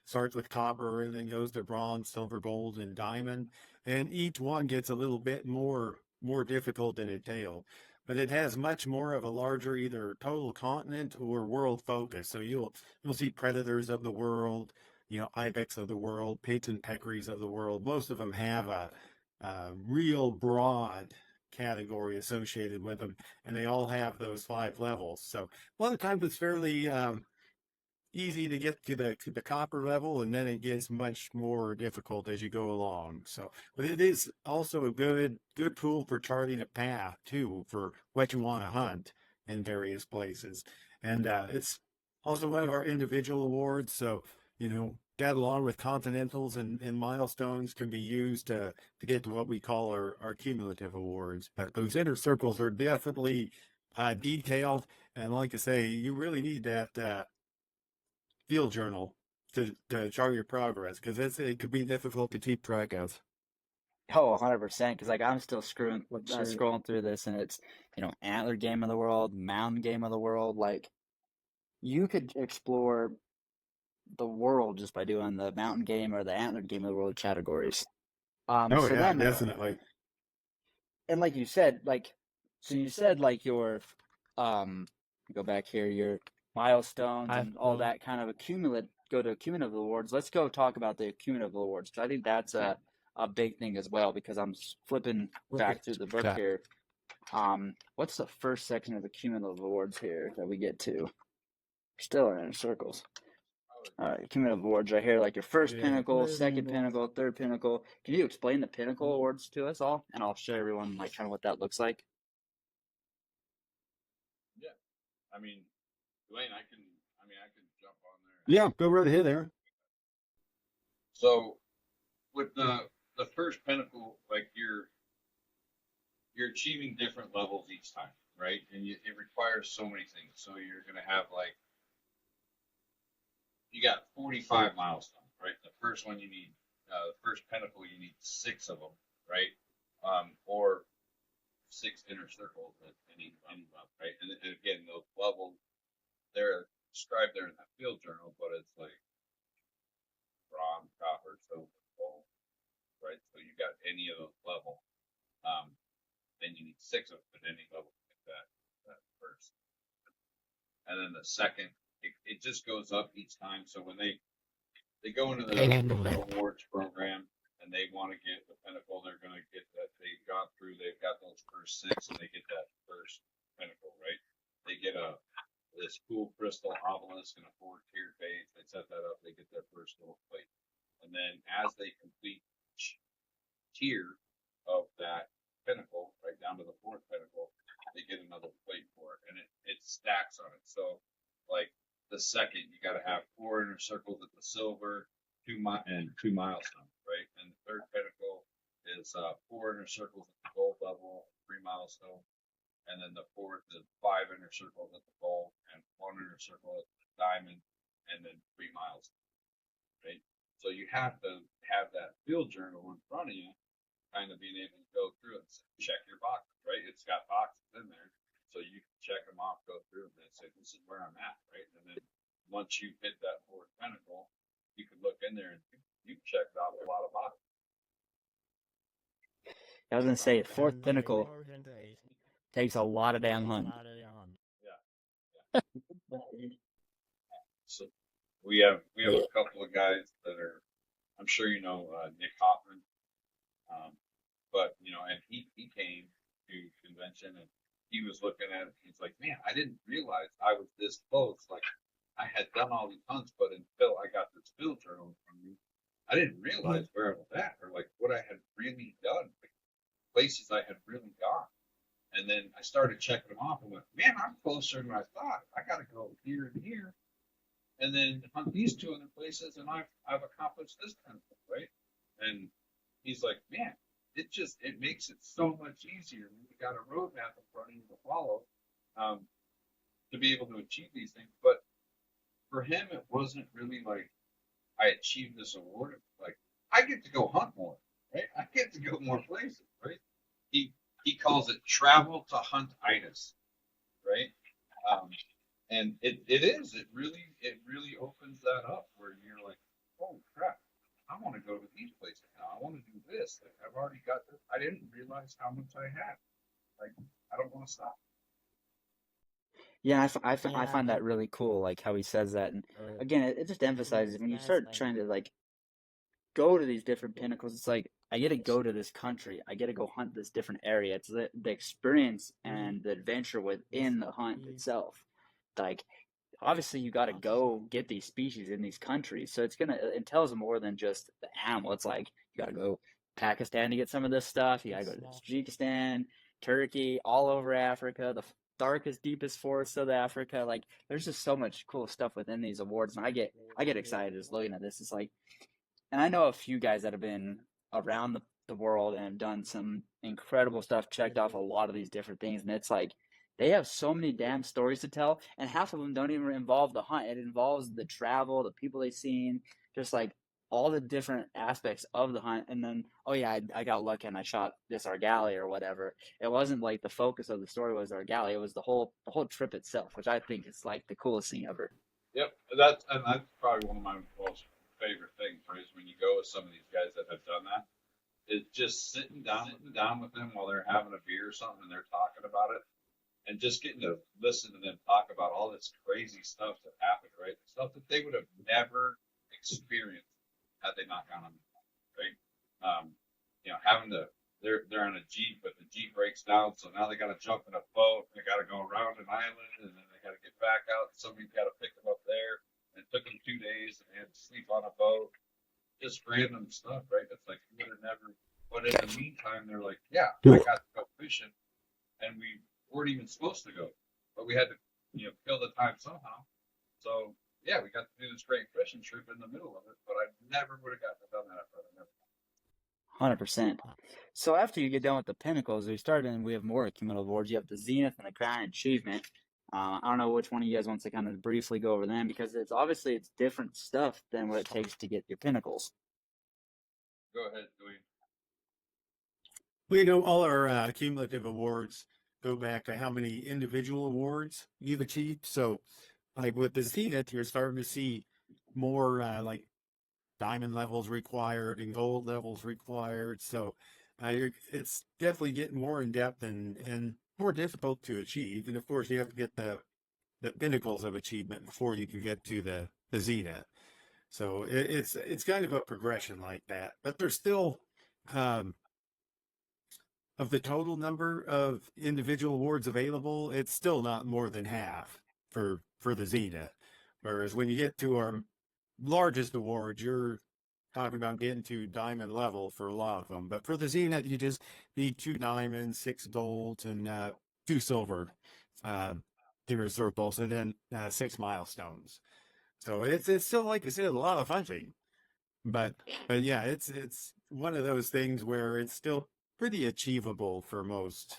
Starts with copper and then goes to bronze, silver, gold, and diamond. And each one gets a little bit more difficult than entail. But it has much more of a larger either total continent or world focus. So you'll see predators of the world, ibex of the world, pigs and peccaries of the world. Most of them have a real broad category associated with them, and they all have those 5 levels. So a lot of times it's fairly easy to get to the copper level, and then it gets much more difficult as you go along. So, but it is also a good tool for charting a path too for what you want to hunt in various places, and it's also one of our individual awards. So that along with continentals and milestones can be used to get to what we call our cumulative awards. But those inner circles are definitely detailed, and like I say, you really need that field journal to chart your progress because it could be difficult to keep track of. Oh, 100%. Because like I'm still scrolling through this, and it's antler game of the world, mountain game of the world. Like you could explore the world just by doing the mountain game or the antler game of the world categories. Oh So yeah, then, definitely. and like you said, like so you said like your Go back here, your milestones and all that kind of go to cumulative awards. Let's go talk about the cumulative awards because I think that's a big thing as well because I'm flipping back through the book here. What's the first section of the cumulative awards here that we get to? Still in inner circles. All right, cumulative awards right here, like your first pinnacle, second pinnacle, third pinnacle. Can you explain the pinnacle awards to us all? And I'll show everyone like kind of what that looks like. Yeah. I mean, Duane, I can jump on there. Yeah, go right ahead, Aaron. So with the first pinnacle, like you're achieving different levels each time, right? And it requires so many things. So you're gonna have like you got 45 milestones, right? The first one you need, the first pinnacle you need 6 of them, right? Or 6 inner circles at any level, right? And again, those levels they're described there in that field journal, but it's like bronze, copper, silver, gold, right? So you got any of those levels, then you need 6 of them at any level to get that first. And then the second, it just goes up each time. So when they go into the awards program and they want to get the pinnacle, they're going to get that they've got those first 6 and they get that first pinnacle, right? They get this cool crystal obelisk and a 4-tiered base. They set that up. They get their first little plate. And then as they complete each tier of that pinnacle, right down to the 4th pinnacle, they get another plate for it. And it stacks on it. So like the second, you got to have 4 inner circles at the silver, 2 milestones, right? And the 3rd pinnacle is 4 inner circles at the gold level, 3 milestones. And then the 4th is 5 inner circles at the gold and 1 inner circle at the diamond, and then 3 milestones, right? So you have to have that field journal in front of you, kind of being able to go through and check your boxes, right? It's got boxes in there, so you can check them off, go through them, and say, this is where I'm at, right? And then once you hit that 4th pinnacle, you can look in there and you checked off a lot of boxes. I was gonna say 4th pinnacle takes a lot of damn hunting. Yeah. So we have a couple of guys that are, I'm sure you know Nick Hoffman, but and he came to convention and he was looking at it. He's like, man, I didn't realize I was this close. Like I had done all these hunts, but until I got this field journal from me, I didn't realize where I was at or like what I had really done, like places I had really gone. And then I started checking them off and went, man, I'm closer than I thought. I got to go here and here. And then hunt these 2 other places, and I've accomplished this kind of thing, right? And he's like, man, it makes it so much easier when you got a roadmap in front of you to follow to be able to achieve these things. But for him, it wasn't really like I achieved this award. Like I get to go hunt more, right? I get to go more places, right? He calls it travel to hunt-itis, right? And it really opens that up where you're like, oh crap, I want to go to these places now. I want to do this. Like, I've already got this. I didn't realize how much I had. Like I don't want to stop. Yeah, I find that really cool, like how he says that. And again, it just emphasizes when you start trying to like go to these different pinnacles, it's like I get to go to this country. I get to go hunt this different area. It's the experience and the adventure within the hunt itself. Like obviously you got to go get these species in these countries. So it tells more than just the animal. It's like you got to go Pakistan to get some of this stuff. You got to go to Tajikistan, Turkey, all over Africa, the darkest, deepest forests of Africa. Like there's just so much cool stuff within these awards, and I get excited just looking at this. It's like, and I know a few guys that have been around the world and have done some incredible stuff, checked off a lot of these different things, and it's like they have so many damn stories to tell, and half of them don't even involve the hunt. It involves the travel, the people they've seen, just like all the different aspects of the hunt. And then, oh yeah, I got lucky and I shot this argali or whatever. It wasn't like the focus of the story was argali. It was the whole trip itself, which I think is like the coolest thing ever. Yep, that's probably one of my most favorite things, right? Is when you go with some of these guys that have done that, is just sitting down with them while they're having a beer or something and they're talking about it. and just getting to listen to them talk about all this crazy stuff that happened, right? Stuff that they would have never experienced had they not gone on the boat, right? Having to they're on a Jeep, but the Jeep breaks down, so now they got to jump in a boat. They got to go around an island, and then they got to get back out. Somebody's got to pick them up there. And it took them 2 days, and they had to sleep on a boat. Just random stuff, right? It's like you would have never. But in the meantime, they're like, yeah, I got to go fishing, and we weren't even supposed to go, but we had to, kill the time somehow. So yeah, we got to do this great fishing trip in the middle of it, but I never would have gotten to done that if I'd never. 100%. So after you get done with the pinnacles, we have more cumulative awards. You have the Zenith and the Crown Achievement. I don't know which one of you guys wants to kind of briefly go over them, because it's different stuff than what it takes to get your pinnacles. Go ahead, Duane. We know all our cumulative awards go back to how many individual awards you've achieved. So, like with the Zenith, you're starting to see more like diamond levels required and gold levels required. So, it's definitely getting more in depth and more difficult to achieve. And of course, you have to get the pinnacles of achievement before you can get to the Zenith. So it's kind of a progression like that. But there's still of the total number of individual awards available, it's still not more than half for the Zenith. Whereas when you get to our largest awards, you're talking about getting to diamond level for a lot of them. But for the Zenith, you just need 2 diamonds, 6 gold, and 2 silver tier circles, and then 6 milestones. So it's still, like I said, a lot of hunting. But yeah, it's one of those things where it's still pretty achievable for most.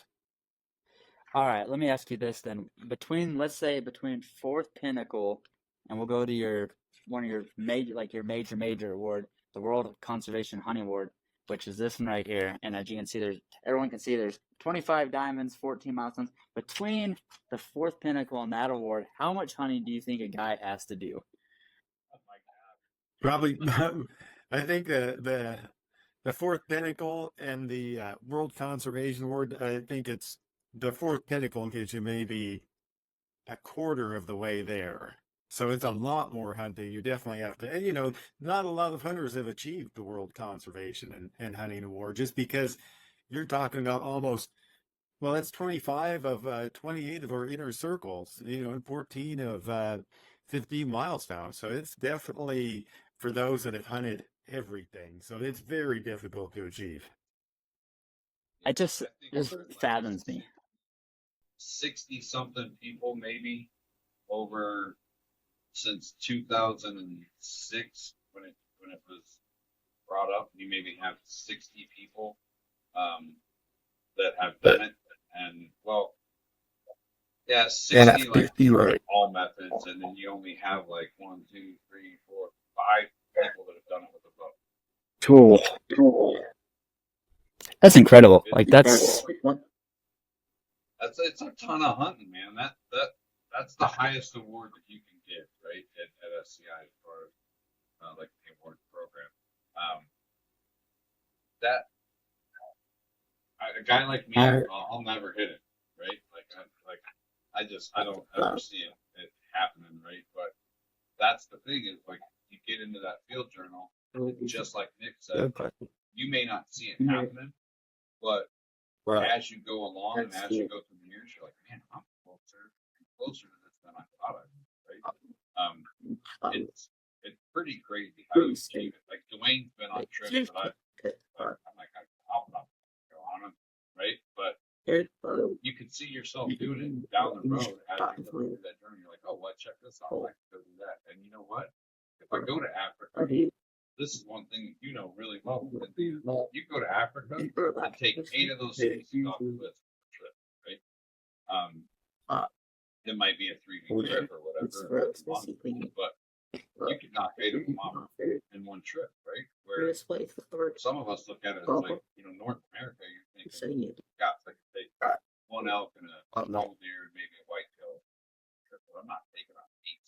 All right, let me ask you this then. Let's say between fourth pinnacle, and we'll go to one of your major award, the World Conservation Hunting Award, which is this one right here. And as you can see, everyone can see there's 25 diamonds, 14 milestones. Between the fourth pinnacle and that award, how much hunting do you think a guy has to do? Oh my God. Probably, I think the fourth pinnacle and the World Conservation Award, I think it's the fourth pinnacle gives you maybe a quarter of the way there. So it's a lot more hunting. You definitely have to, and not a lot of hunters have achieved the World Conservation and Hunting Award, just because you're talking about almost, well, that's 25 of 28 of our inner circles, and 14 of 15 milestones. So it's definitely for those that have hunted everything. So it's very difficult to achieve. It just fathoms me. 60 something people maybe over since 2006 when it was brought up. You maybe have 60 people that have done it, and well, yeah, 60 like right. all methods, and then you only have like 1, 2, 3, 4, 5 people that have done it with a bow. Cool. That's incredible. Like that's it's a ton of hunting, man. That's the highest award that you can get, right? At SCI as far as like the award program. A guy like me, I'll never hit it, right? I don't ever see it happening, right? But that's the thing is like you get into that field journal, just like Nick said, you may not see it happening, but as you go along and as you go through the years, you're like, man, I'm closer to this than I thought I was, right? It's pretty crazy how you achieve it. Like Duane's been on trips that I'm like, I'll not go on them, right? But you can see yourself doing it down the road as you go through that journey. You're like, oh, well, check this out. I can go do that. And you know what? If I go to Africa, this is one thing that you know really well. You go to Africa and take 8 of those species off the list for a trip, right? It might be a 3-week trip or whatever, but you could knock 8 of them off in one trip, right? Where some of us look at it as like, North America, you're thinking, gosh, I could take 1 elk and a mule deer and maybe a whitetail trip, but I'm not taking on 8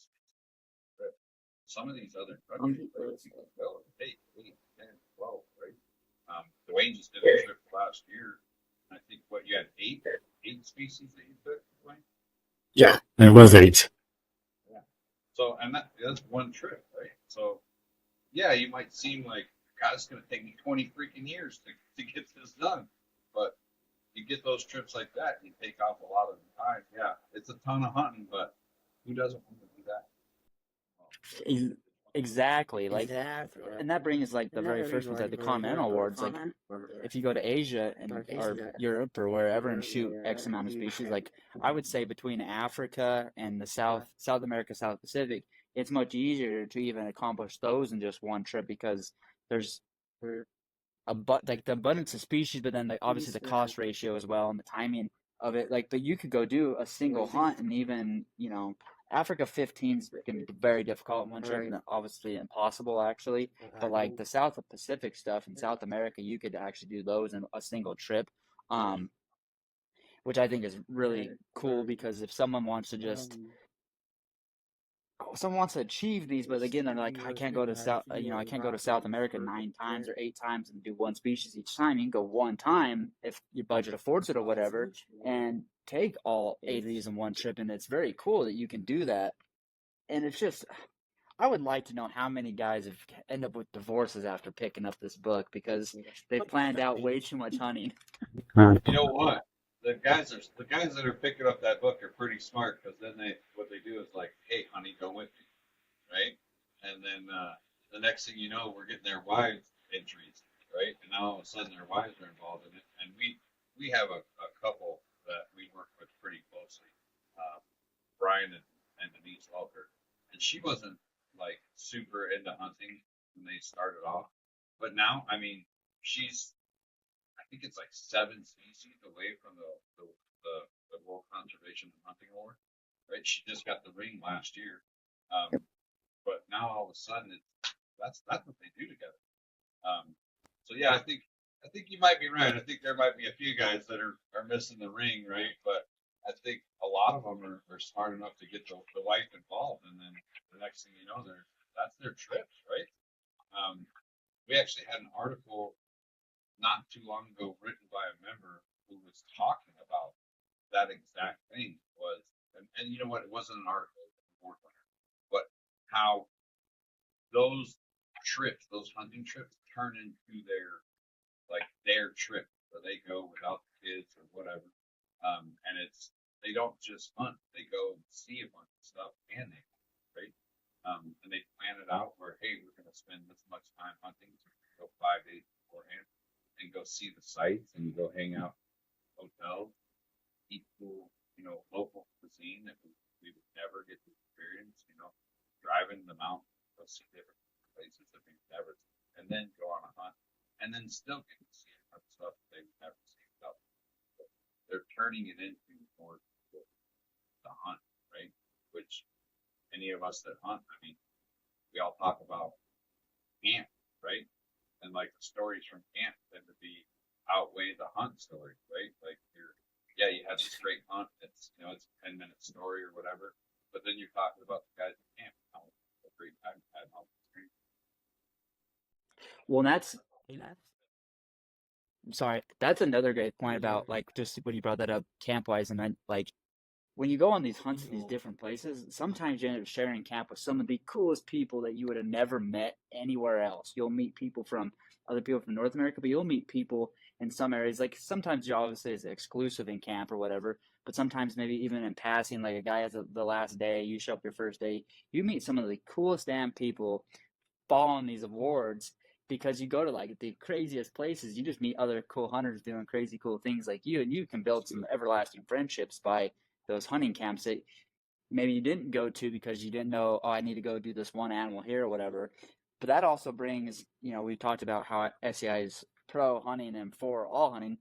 trips. Some of these other countries, you can go and take 8, 10, 12, right? Duane just did a trip last year. I think you had 8 species that you took. Duane? Yeah, it was 8. Yeah. So, and that's one trip, right? So, yeah, you might seem like, God, it's going to take me 20 freaking years to get this done. But you get those trips like that, you take off a lot of the time. Yeah, it's a ton of hunting, but who doesn't want to do that? Ex- Exactly. Like, Exactly. and that brings like the very first ones at the Continental Awards. Like, if you go to Asia and or Europe or wherever and shoot X amount of species, like I would say between Africa and the South America, South Pacific, it's much easier to even accomplish those in just one trip because there's like the abundance of species, but then obviously the cost ratio as well and the timing of it. Like, but you could go do a single hunt and even Africa 15 is going to be very difficult in one trip, and obviously impossible actually. But like the South Pacific stuff in South America, you could actually do those in a single trip, which I think is really cool because if someone wants to just someone wants to achieve these, but again, they're like, I can't go to I can't go to South America 9 times or 8 times and do one species each time. You can go one time if your budget affords it or whatever, and take all 8 of these in one trip. And it's very cool that you can do that. And it's just, I would like to know how many guys have end up with divorces after picking up this book because they planned out way too much hunting. You know what? The guys that are picking up that book are pretty smart because then what they do is like, hey, honey, go with me, right? And then the next thing you know, we're getting their wives entries, right? And now all of a sudden their wives are involved in it. And we have a couple that we work with pretty closely, Brian and Denise Walker, and she wasn't like super into hunting when they started off, but now, I mean, she's I think it's like 7 species away from the World Conservation and Hunting Award, right? She just got the ring last year, but now all of a sudden that's what they do together. Um, so yeah, I think you might be right. I think there might be a few guys that are missing the ring, right? But I think a lot of them are smart enough to get the wife involved, and then the next thing you know, that's their trips, right? We actually had an article not too long ago written by a member who was talking about that exact thing and you know what, it wasn't an article, it was a board winner, but how those trips, those hunting trips turn into their trip where they go without the kids or whatever. And they don't just hunt, they go and see a bunch of stuff and they hunt, right? And they plan it out where, hey, we're going to spend this much time hunting, so we're going to go 5 days beforehand and go see the sights and go hang out in hotels, eat cool, local cuisine that we would never get to experience, driving the mountains, go see different places that we've never seen, and then go on a hunt, and then still get to see a ton of stuff that they've never seen. So they're turning it into more the hunt, right? Which any of us that hunt, I mean, we all talk about camp, right? And like the stories from camp tend to be outweigh the hunt stories, right? Like you had this great hunt. It's it's a 10-minute story or whatever, but then you're talking about the guys at camp, how a great time you had, how Well, that's sorry. That's another great point about like just when you brought that up camp wise, and then like when you go on these hunts in these different places, sometimes you end up sharing camp with some of the coolest people that you would have never met anywhere else. You'll meet people from other people from North America, but you'll meet people in some areas. Like sometimes you obviously is exclusive in camp or whatever, but sometimes maybe even in passing, like a guy has the last day, you show up your first day, you meet some of the coolest damn people following these awards because you go to like the craziest places. You just meet other cool hunters doing crazy cool things like you, and you can build some everlasting friendships by those hunting camps that maybe you didn't go to because you didn't know, oh, I need to go do this one animal here or whatever. But that also brings, we talked about how SCI is pro hunting and for all hunting.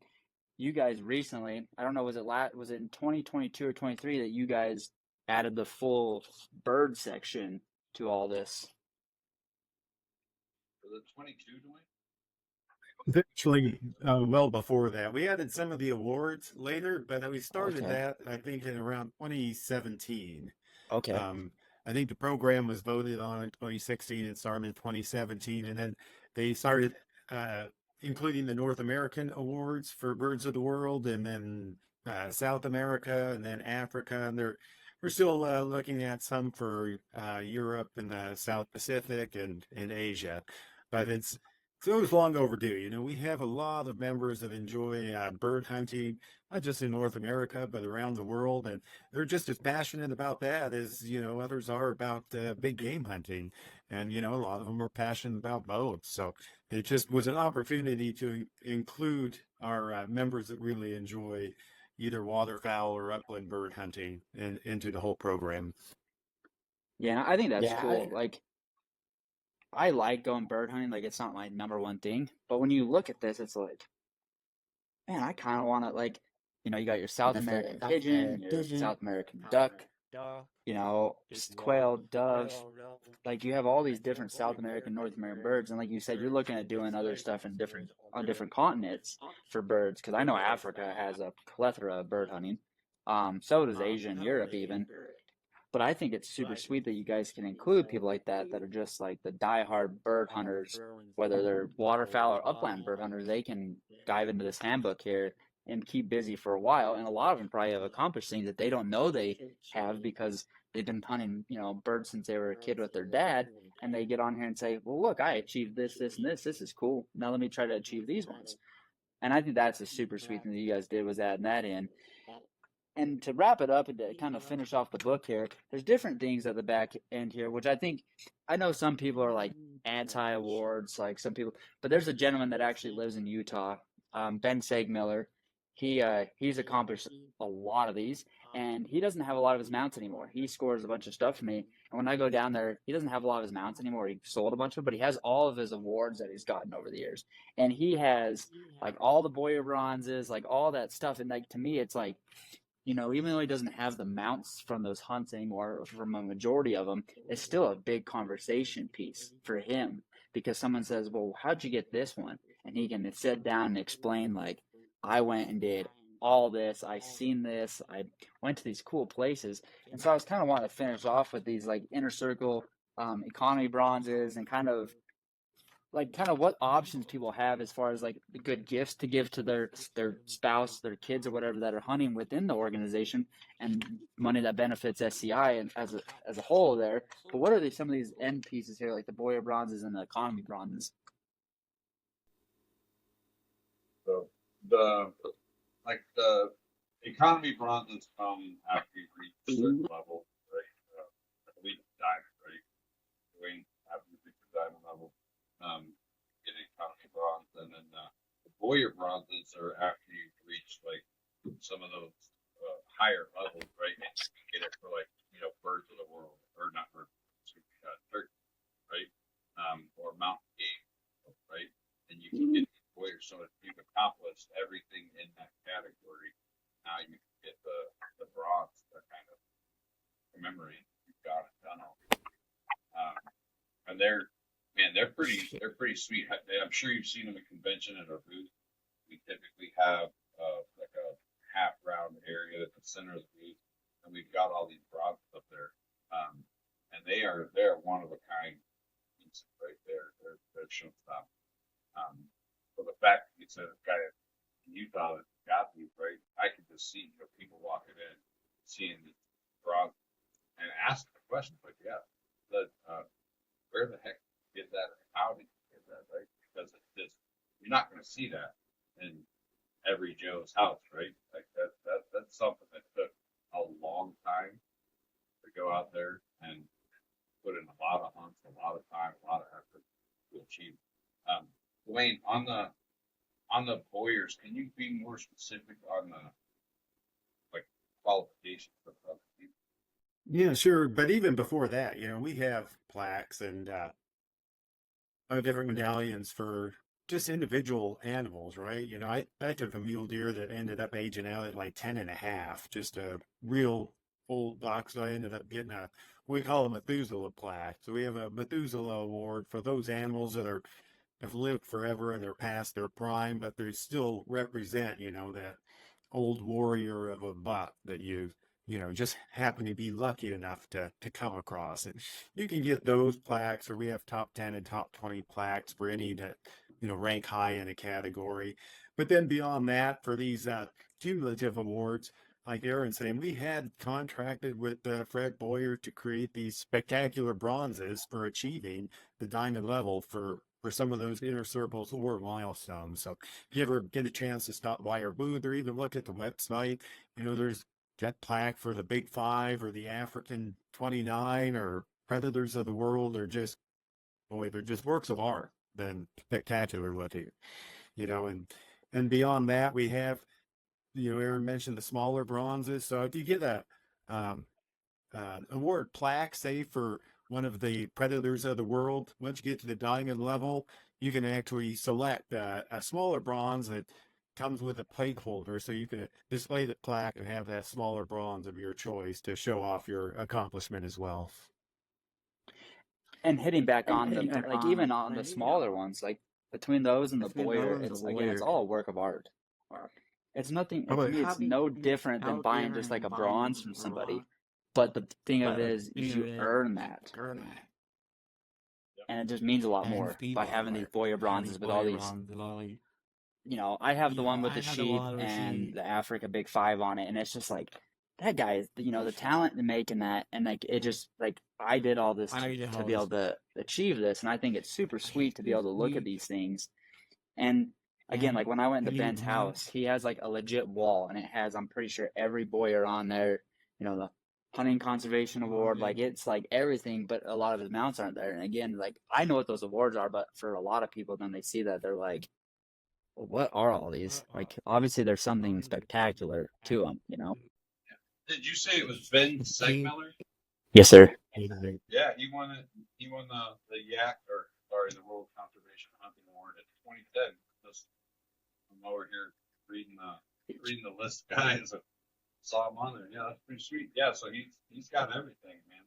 You guys recently, I don't know, was it in 2022 or 23 that you guys added the full bird section to all this? was it 22, Duane? Actually, well before that, we added some of the awards later, but we started Okay. that I think in around 2017. Okay. I think the program was voted on in 2016 and started in 2017, and then they started including the North American awards for Birds of the World, and then South America and then Africa, and we're still looking at some for Europe and the South Pacific and Asia, but it's always long overdue. You know, we have a lot of members that enjoy bird hunting, not just in North America, but around the world, and they're just as passionate about that as others are about big game hunting, and a lot of them are passionate about both. So it just was an opportunity to include our members that really enjoy either waterfowl or upland bird hunting into the whole program. Yeah, I think that's cool. Like, I like going bird hunting. Like, it's not my number one thing. But when you look at this, it's like, man, I kind of want to, like, you got your South American pigeon, your South American duck, quail, dove. Like, you have all these different South American, North American birds. And like you said, you're looking at doing other stuff on different continents for birds. Because I know Africa has a plethora of bird hunting. So does Asia and Europe even. But I think it's super sweet that you guys can include people like that are just like the diehard bird hunters, whether they're waterfowl or upland bird hunters. They can dive into this handbook here and keep busy for a while. And a lot of them probably have accomplished things that they don't know they have because they've been hunting, birds since they were a kid with their dad. And they get on here and say, well, look, I achieved this, this, and this. This is cool. Now let me try to achieve these ones. And I think that's a super sweet thing that you guys did was adding that in. And to wrap it up and to kind of finish off the book here, there's different things at the back end here, which I know some people are like anti-awards, like some people, but there's a gentleman that actually lives in Utah, Ben Segmiller. He's accomplished a lot of these, and he doesn't have a lot of his mounts anymore. He scores a bunch of stuff for me, and when I go down there, he doesn't have a lot of his mounts anymore. He sold a bunch of them, but he has all of his awards that he's gotten over the years, and he has like all the Boyer bronzes, like all that stuff, and like to me, it's like, even though he doesn't have the mounts from those hunts anymore, or from a majority of them, it's still a big conversation piece for him because someone says, well, how'd you get this one? And he can sit down and explain, like, I went and did all this. I seen this. I went to these cool places. And so I was kind of wanting to finish off with these, like, inner circle economy bronzes and kind of what options people have as far as like good gifts to give to their spouse, their kids, or whatever that are hunting within the organization, and money that benefits SCI and as a whole there. But what are some of these end pieces here, like the Boyer bronzes and the economy bronzes? So the economy bronzes come after you reach a certain level, right? I believe it's diamond, right? Duane, after you reach the diamond level. Get economy bronze, and then the Boyer bronzes are after you've reached like some of those higher levels, right? And you can get it for like birds of the world, or not birds, turkey, right? Or mountain game, right? And you can get these Boyers. So if you've accomplished everything in that category, now you can get the bronze to kind of commemorate you've got it done already. And they're pretty sweet. I'm sure you've seen them at convention at our booth. We typically have like a half round area at the center of the booth, and we've got all these bronzes up there. And they're one of a kind pieces right there. They're showstop. So the fact that it's a guy in Utah that got these, right? I can just see people walking in, seeing the bronze, and asking the questions like, yeah, where the heck get that? How did you get that, right? Because you're not going to see that in every Joe's house, right? Like that's something that took a long time to go out there and put in a lot of hunts, a lot of time, a lot of effort to achieve. Duane, on the Boyers, can you be more specific on the like qualifications of other people? Yeah, sure. But even before that, we have plaques and different medallions for just individual animals, right? I took a mule deer that ended up aging out at like 10 and a half, just a real old buck. So I ended up getting we call a Methuselah plaque. So we have a Methuselah award for those animals that have lived forever and they're past their prime, but they still represent, that old warrior of a buck that just happen to be lucky enough to come across. And you can get those plaques, or we have top 10 and top 20 plaques for any that rank high in a category. But then beyond that, for these cumulative awards, like Aaron's saying, we had contracted with Fred Boyer to create these spectacular bronzes for achieving the diamond level for some of those inner circles or milestones. So if you ever get a chance to stop by our booth or even look at the website, there's jet plaque for the Big Five or the African 29 or Predators of the World are just, boy, they're just works of art. Then spectacular looking, and beyond that, we have, Aaron mentioned the smaller bronzes. So if you get a um, award plaque, say for one of the Predators of the World, once you get to the diamond level, you can actually select a smaller bronze that comes with a plate holder, so you can display the plaque and have that smaller bronze of your choice to show off your accomplishment as well. And hitting back on even on the smaller ones, like between those and the Boyer, it's all a work of art. It's nothing, to me, it's no different than buying just like a bronze from somebody. But the thing of it is you earn that. And it just means a lot more by having these Boyer bronzes with all these. I have the one with the sheep and the Africa Big Five on it, and it's just like that guy is, the talent in making that, and like it just like I did all this to be able to achieve this, and I think it's super sweet to be able to look at these things. And again, like when I went into Ben's house, he has like a legit wall, and it has, I'm pretty sure, every Boyer on there. The Hunting Conservation Award, like it's like everything, but a lot of his mounts aren't there. And again, like I know what those awards are, but for a lot of people, then they see that they're like, well, what are all these? Like obviously there's something spectacular to them, Did you say it was Ben Segmiller? Yes, sir. Yeah, he won it. He won the Yak or sorry, the World Conservation Hunting Award at 2010. I'm over here reading the list of guys that saw him on there. Yeah, that's pretty sweet. Yeah, so he's got everything, man.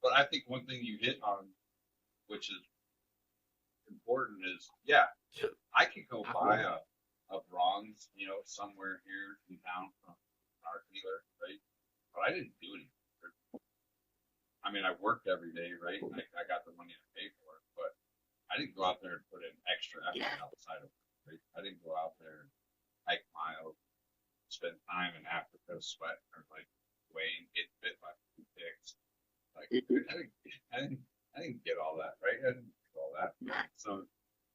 But I think one thing you hit on, which is important, is I could go buy a bronze, somewhere here in town from our dealer, right? But I didn't do anything. I mean, I worked every day, right? And I got the money to pay for it, but I didn't go out there and put in extra effort outside of it, right? I didn't go out there and hike miles, spend time in Africa sweating or like Duane get bit by 2 ticks. Like I didn't get all that, right? I didn't do all that. So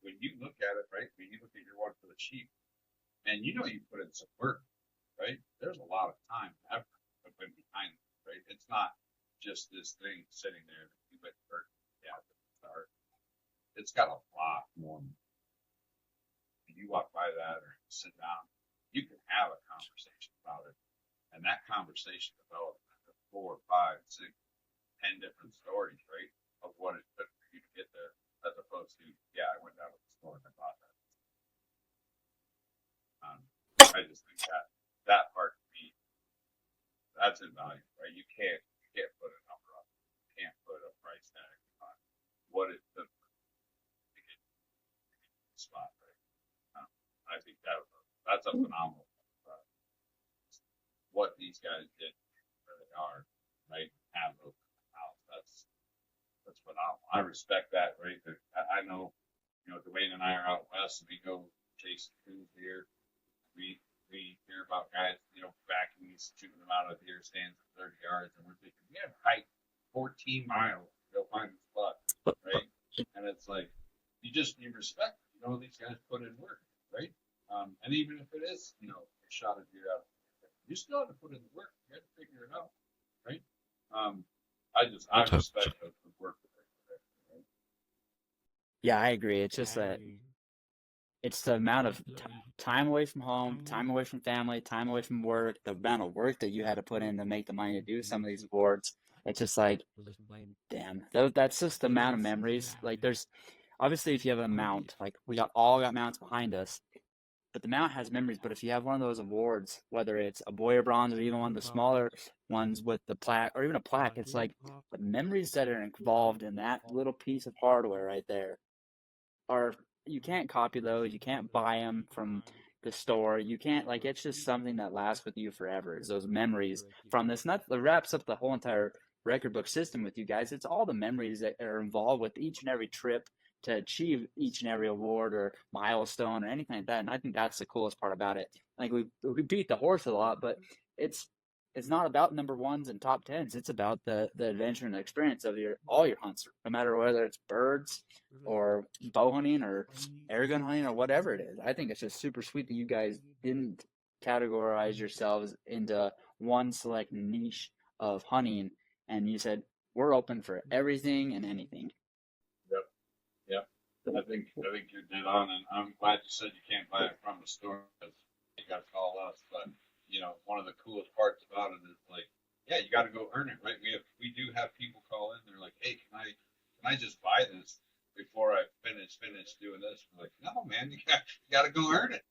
when you look at it, right? When you look at your one for the sheep, and you put in some work, right? There's a lot of time and effort that went behind it, right? It's not just this thing sitting there that you went for. Yeah, it's got a lot more. When you walk by that or sit down, you can have a conversation about it, and that conversation develops into 4, 5, 6, 10 different stories, right? Of what it took for you to get there, as opposed to I went down to the store and I bought that. I just think that part to me, that's invaluable, right? You can't put a number on it. You can't put a price tag on what it took to get the spot, right? I think that's a phenomenal what these guys did where they are, right? Have those out. That's phenomenal. I respect that, right? I know, Duane and I are out west and we go chase coons here. We hear about guys, backing these, shooting them out of deer stands at 30 yards, and we're thinking, we have to hike 14 miles to go find the spot, right? And it's like, you respect, these guys put in work, right? And even if it is, a shot of deer out, you still have to put in the work. You have to figure it out, right? I respect the work that they put in, right? Yeah, I agree. It's just that it's the amount of time away from home, time away from family, time away from work, the amount of work that you had to put in to make the money to do some of these awards. It's just like, damn, that's just the amount of memories. Like there's, obviously if you have a mount, like we all got mounts behind us, but the mount has memories. But if you have one of those awards, whether it's a Boyer bronze or even one of the smaller ones with the plaque or even a plaque, it's like the memories that are involved in that little piece of hardware right there are, you can't copy those. You can't buy them from the store. You can't, like, it's just something that lasts with you forever. Is those memories from this. And that wraps up the whole entire record book system with you guys. It's all the memories that are involved with each and every trip to achieve each and every award or milestone or anything like that. And I think that's the coolest part about it. Like we beat the horse a lot, but it's not about number ones and top tens. It's about the adventure and the experience of all your hunts, no matter whether it's birds or bow hunting or air gun hunting or whatever it is. I think it's just super sweet that you guys didn't categorize yourselves into one select niche of hunting, and you said we're open for everything and anything. Yep. Yep. I think you're dead on, and I'm glad you said you can't buy it from the store, because you got to call us. But one of the coolest parts about it is, like, yeah, you got to go earn it, right? We do have people call in. They're like, hey, can I just buy this before I finish doing this? We're like, no, man, you got to go earn it.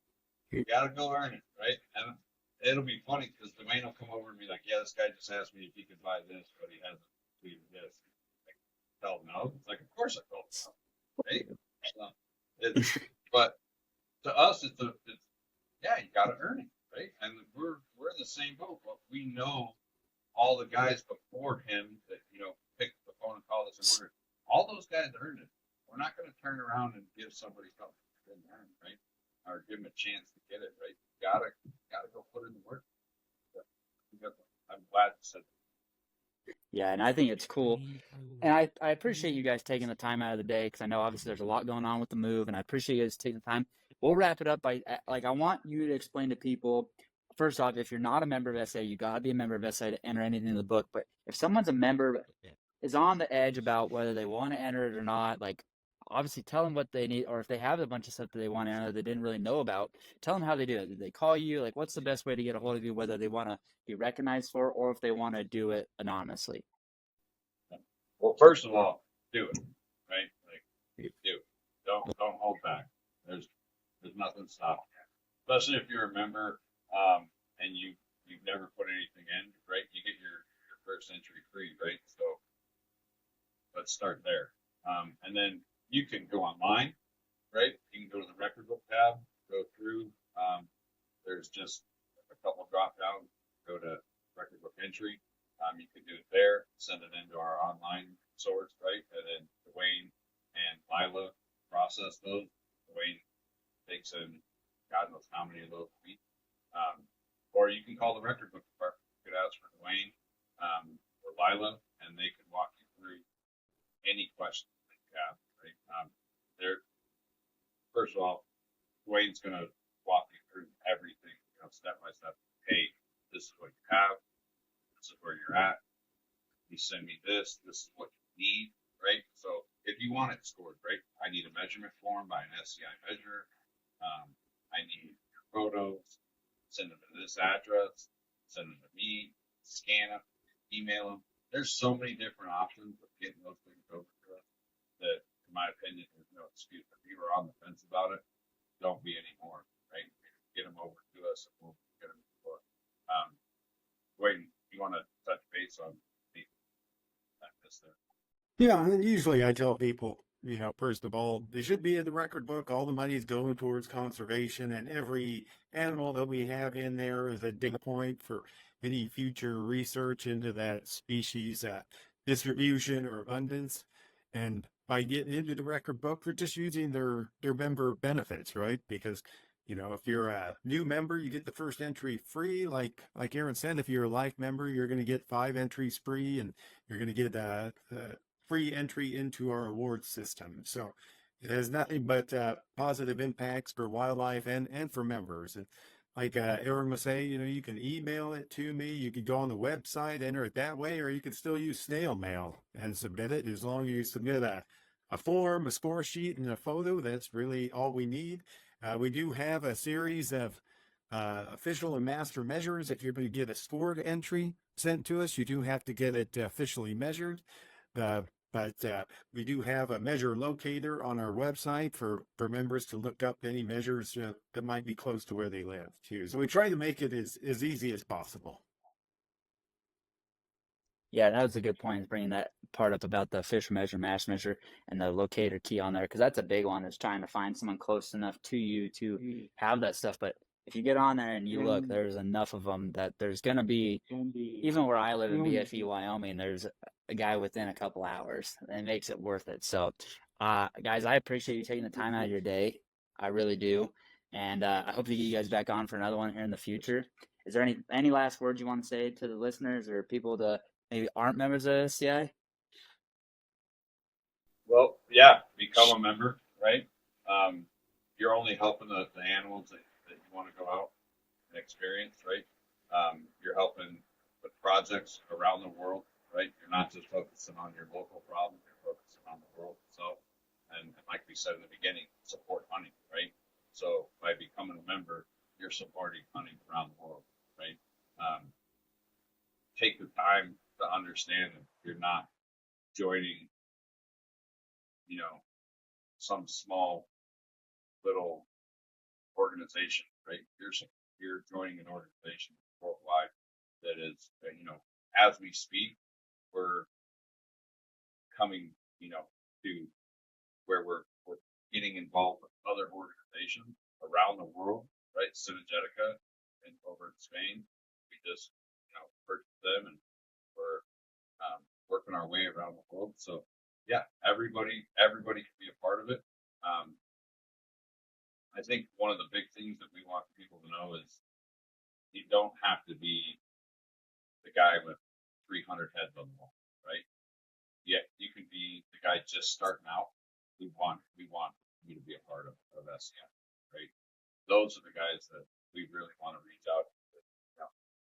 You got to go earn it, right? And it'll be funny because Duane will come over and be like, yeah, this guy just asked me if he could buy this, but he hasn't completed this. Like, tell him no. It's like, of course I told him no, right? But to us, it's yeah, you got to earn it, right? And we're in the same boat. But we know all the guys before him that picked the phone and called us and ordered. All those guys earned it. We're not going to turn around and give somebody something they didn't earn, right? Or give them a chance to get it, right? You gotta go put in the work. I'm glad you said that. Yeah, and I think it's cool. And I appreciate you guys taking the time out of the day, because I know obviously there's a lot going on with the move, and I appreciate you guys taking the time. We'll wrap it up by, like, I want you to explain to people, first off, if you're not a member of SCI, you got to be a member of SCI to enter anything in the book. But if someone's a member, is on the edge about whether they want to enter it or not, like, obviously tell them what they need, or if they have a bunch of stuff that they want to enter they didn't really know about, tell them how they do it. Did they call you? Like, what's the best way to get a hold of you, whether they want to be recognized for or if they want to do it anonymously? Well, first of all, do it, right? Like, do it. Don't hold back. There's nothing stopping you. Especially if you're a member, and you've never put anything in, right? You get your first entry free, right? So let's start there. And then you can go online, right? You can go to the record book tab, go through. There's just a couple drop downs. Go to record book entry. You can do it there. Send it into our online source, right? And then Duane and Lila process those. Duane takes in God knows how many of those a week. Or you can call the record book department. You could ask for Duane or Lila, and they can walk you through any questions that you have, right? First of all, Duane's going to walk you through everything, step by step. Hey, this is what you have. This is where you're at. You send me this. This is what you need, right? So if you want it scored, right, I need a measurement form by an SCI measurer. I need your photos. Send them to this address. Send them to me. Scan them. Email them. There's so many different options of getting those things over to us that, in my opinion, there's no excuse. If you were on the fence about it, don't be anymore, right? Get them over to us and we'll get them before. Wait, you want to touch base on this there? Yeah, and usually I tell people, first of all, they should be in the record book. All the money is going towards conservation, and every animal that we have in there is a data point for any future research into that species distribution or abundance. And by getting into the record book, they're just using their member benefits, right? Because if you're a new member, you get the first entry free. Like Aaron said, if you're a life member, you're going to get 5 entries free, and you're going to get free entry into our award system. So it has nothing but positive impacts for wildlife and for members. And like Aaron was saying, you can email it to me. You can go on the website, enter it that way, or you can still use snail mail and submit it. As long as you submit a form, a score sheet, and a photo, that's really all we need. We do have a series of official and master measures. If you're going to get a scored entry sent to us, you do have to get it officially measured. But we do have a measure locator on our website for members to look up any measures that might be close to where they live, too. So we try to make it as easy as possible. Yeah, that was a good point, is bringing that part up about the official measure, mass measure, and the locator key on there, because that's a big one, is trying to find someone close enough to you to have that stuff. But if you get on there and you look, there's enough of them that there's going to be, even where I live in BFE, Wyoming, there's a guy within a couple hours, and it makes it worth it. So Guys, I appreciate you taking the time out of your day. I really do. And I hope to get you guys back on for another one here in the future. Is there any last words you want to say to the listeners or people that maybe aren't members of SCI? Well, yeah, become a member, right? You're only helping the animals that you want to go out and experience, right? You're helping with projects around the world, right? You're not just focusing on your local problem, you're focusing on the world itself. And like we said in the beginning, support hunting, right? So by becoming a member, you're supporting hunting around the world, right? Um, take the time to understand that you're not joining, you know, some small little organization, right? You're joining an organization worldwide that is, as we speak, we're coming, to where we're getting involved with other organizations around the world, right? Synergetica and over in Spain, we just, purchased them and we're working our way around the world. So yeah, everybody can be a part of it. Um, I think one of the big things that we want people to know is you don't have to be the guy with 300 heads on the wall, right? Yeah, you can be the guy just starting out. We want you to be a part of SCI, right? Those are the guys that we really want to reach out to.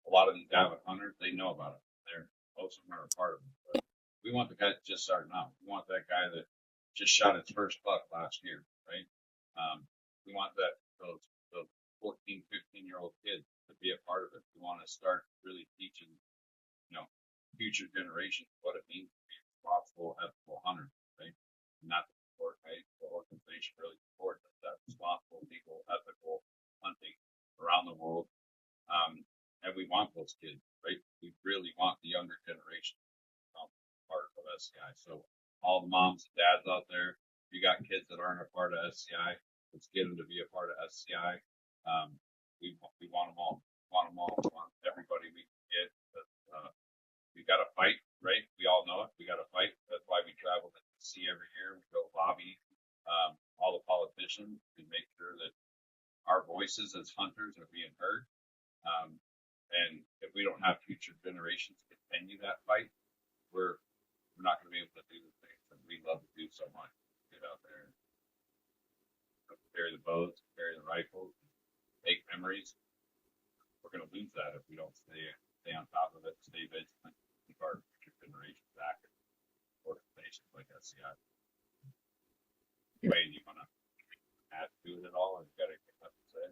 A lot of these avid hunters, they know about it. Most of them are a part of it. But we want the guy just starting out. We want that guy that just shot his first buck last year, right? We want those 14, 15-year-old kids to be a part of it. We want to start really teaching, future generations what it means to be a responsible, ethical hunter, right? Not the support, right? The organization really supports that responsible, people, ethical hunting around the world. And we want those kids, right? We really want the younger generation to become part of SCI. So all the moms and dads out there, if you got kids that aren't a part of SCI, let's get them to be a part of SCI. We want them all. We want them all. We want everybody we can get. But, we got to fight, right? We all know it. We got to fight. That's why we travel to DC every year. We go lobby all the politicians to make sure that our voices as hunters are being heard. And if we don't have future generations continue that fight, we're not going to be able to do the things that we love to do so much. Get out there and carry the bows, carry the rifles, make memories. We're going to lose that if we don't stay on top of it, stay vigilant, keep our future generations active. Organizations like SCI. Duane, you want to add to it at all, or you got anything left to say?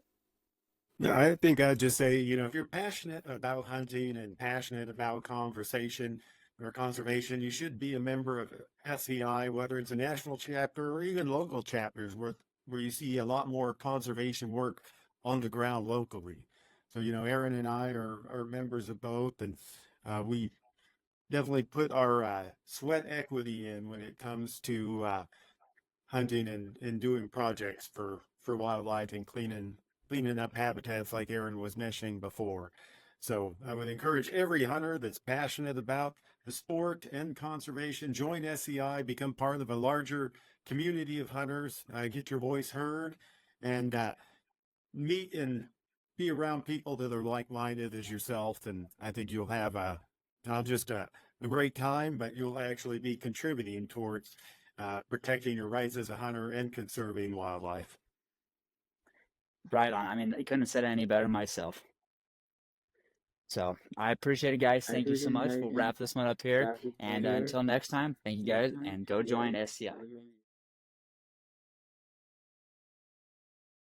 Yeah, I think I'd just say, if you're passionate about hunting and passionate about conversation or conservation, you should be a member of SCI, whether it's a national chapter or even local chapters where you see a lot more conservation work on the ground locally. So, Aaron and I are members of both, and we definitely put our sweat equity in when it comes to hunting and doing projects for wildlife and cleaning up habitats like Aaron was mentioning before. So I would encourage every hunter that's passionate about the sport and conservation, join SCI, become part of a larger community of hunters, get your voice heard, and meet and be around people that are like-minded as yourself. And I think you'll have not just a great time, but you'll actually be contributing towards protecting your rights as a hunter and conserving wildlife. Right on. I mean, I couldn't have said it any better myself. So I appreciate it, guys. Thank you so much. We'll wrap this one up here. And until next time, thank you guys, and go join SCI.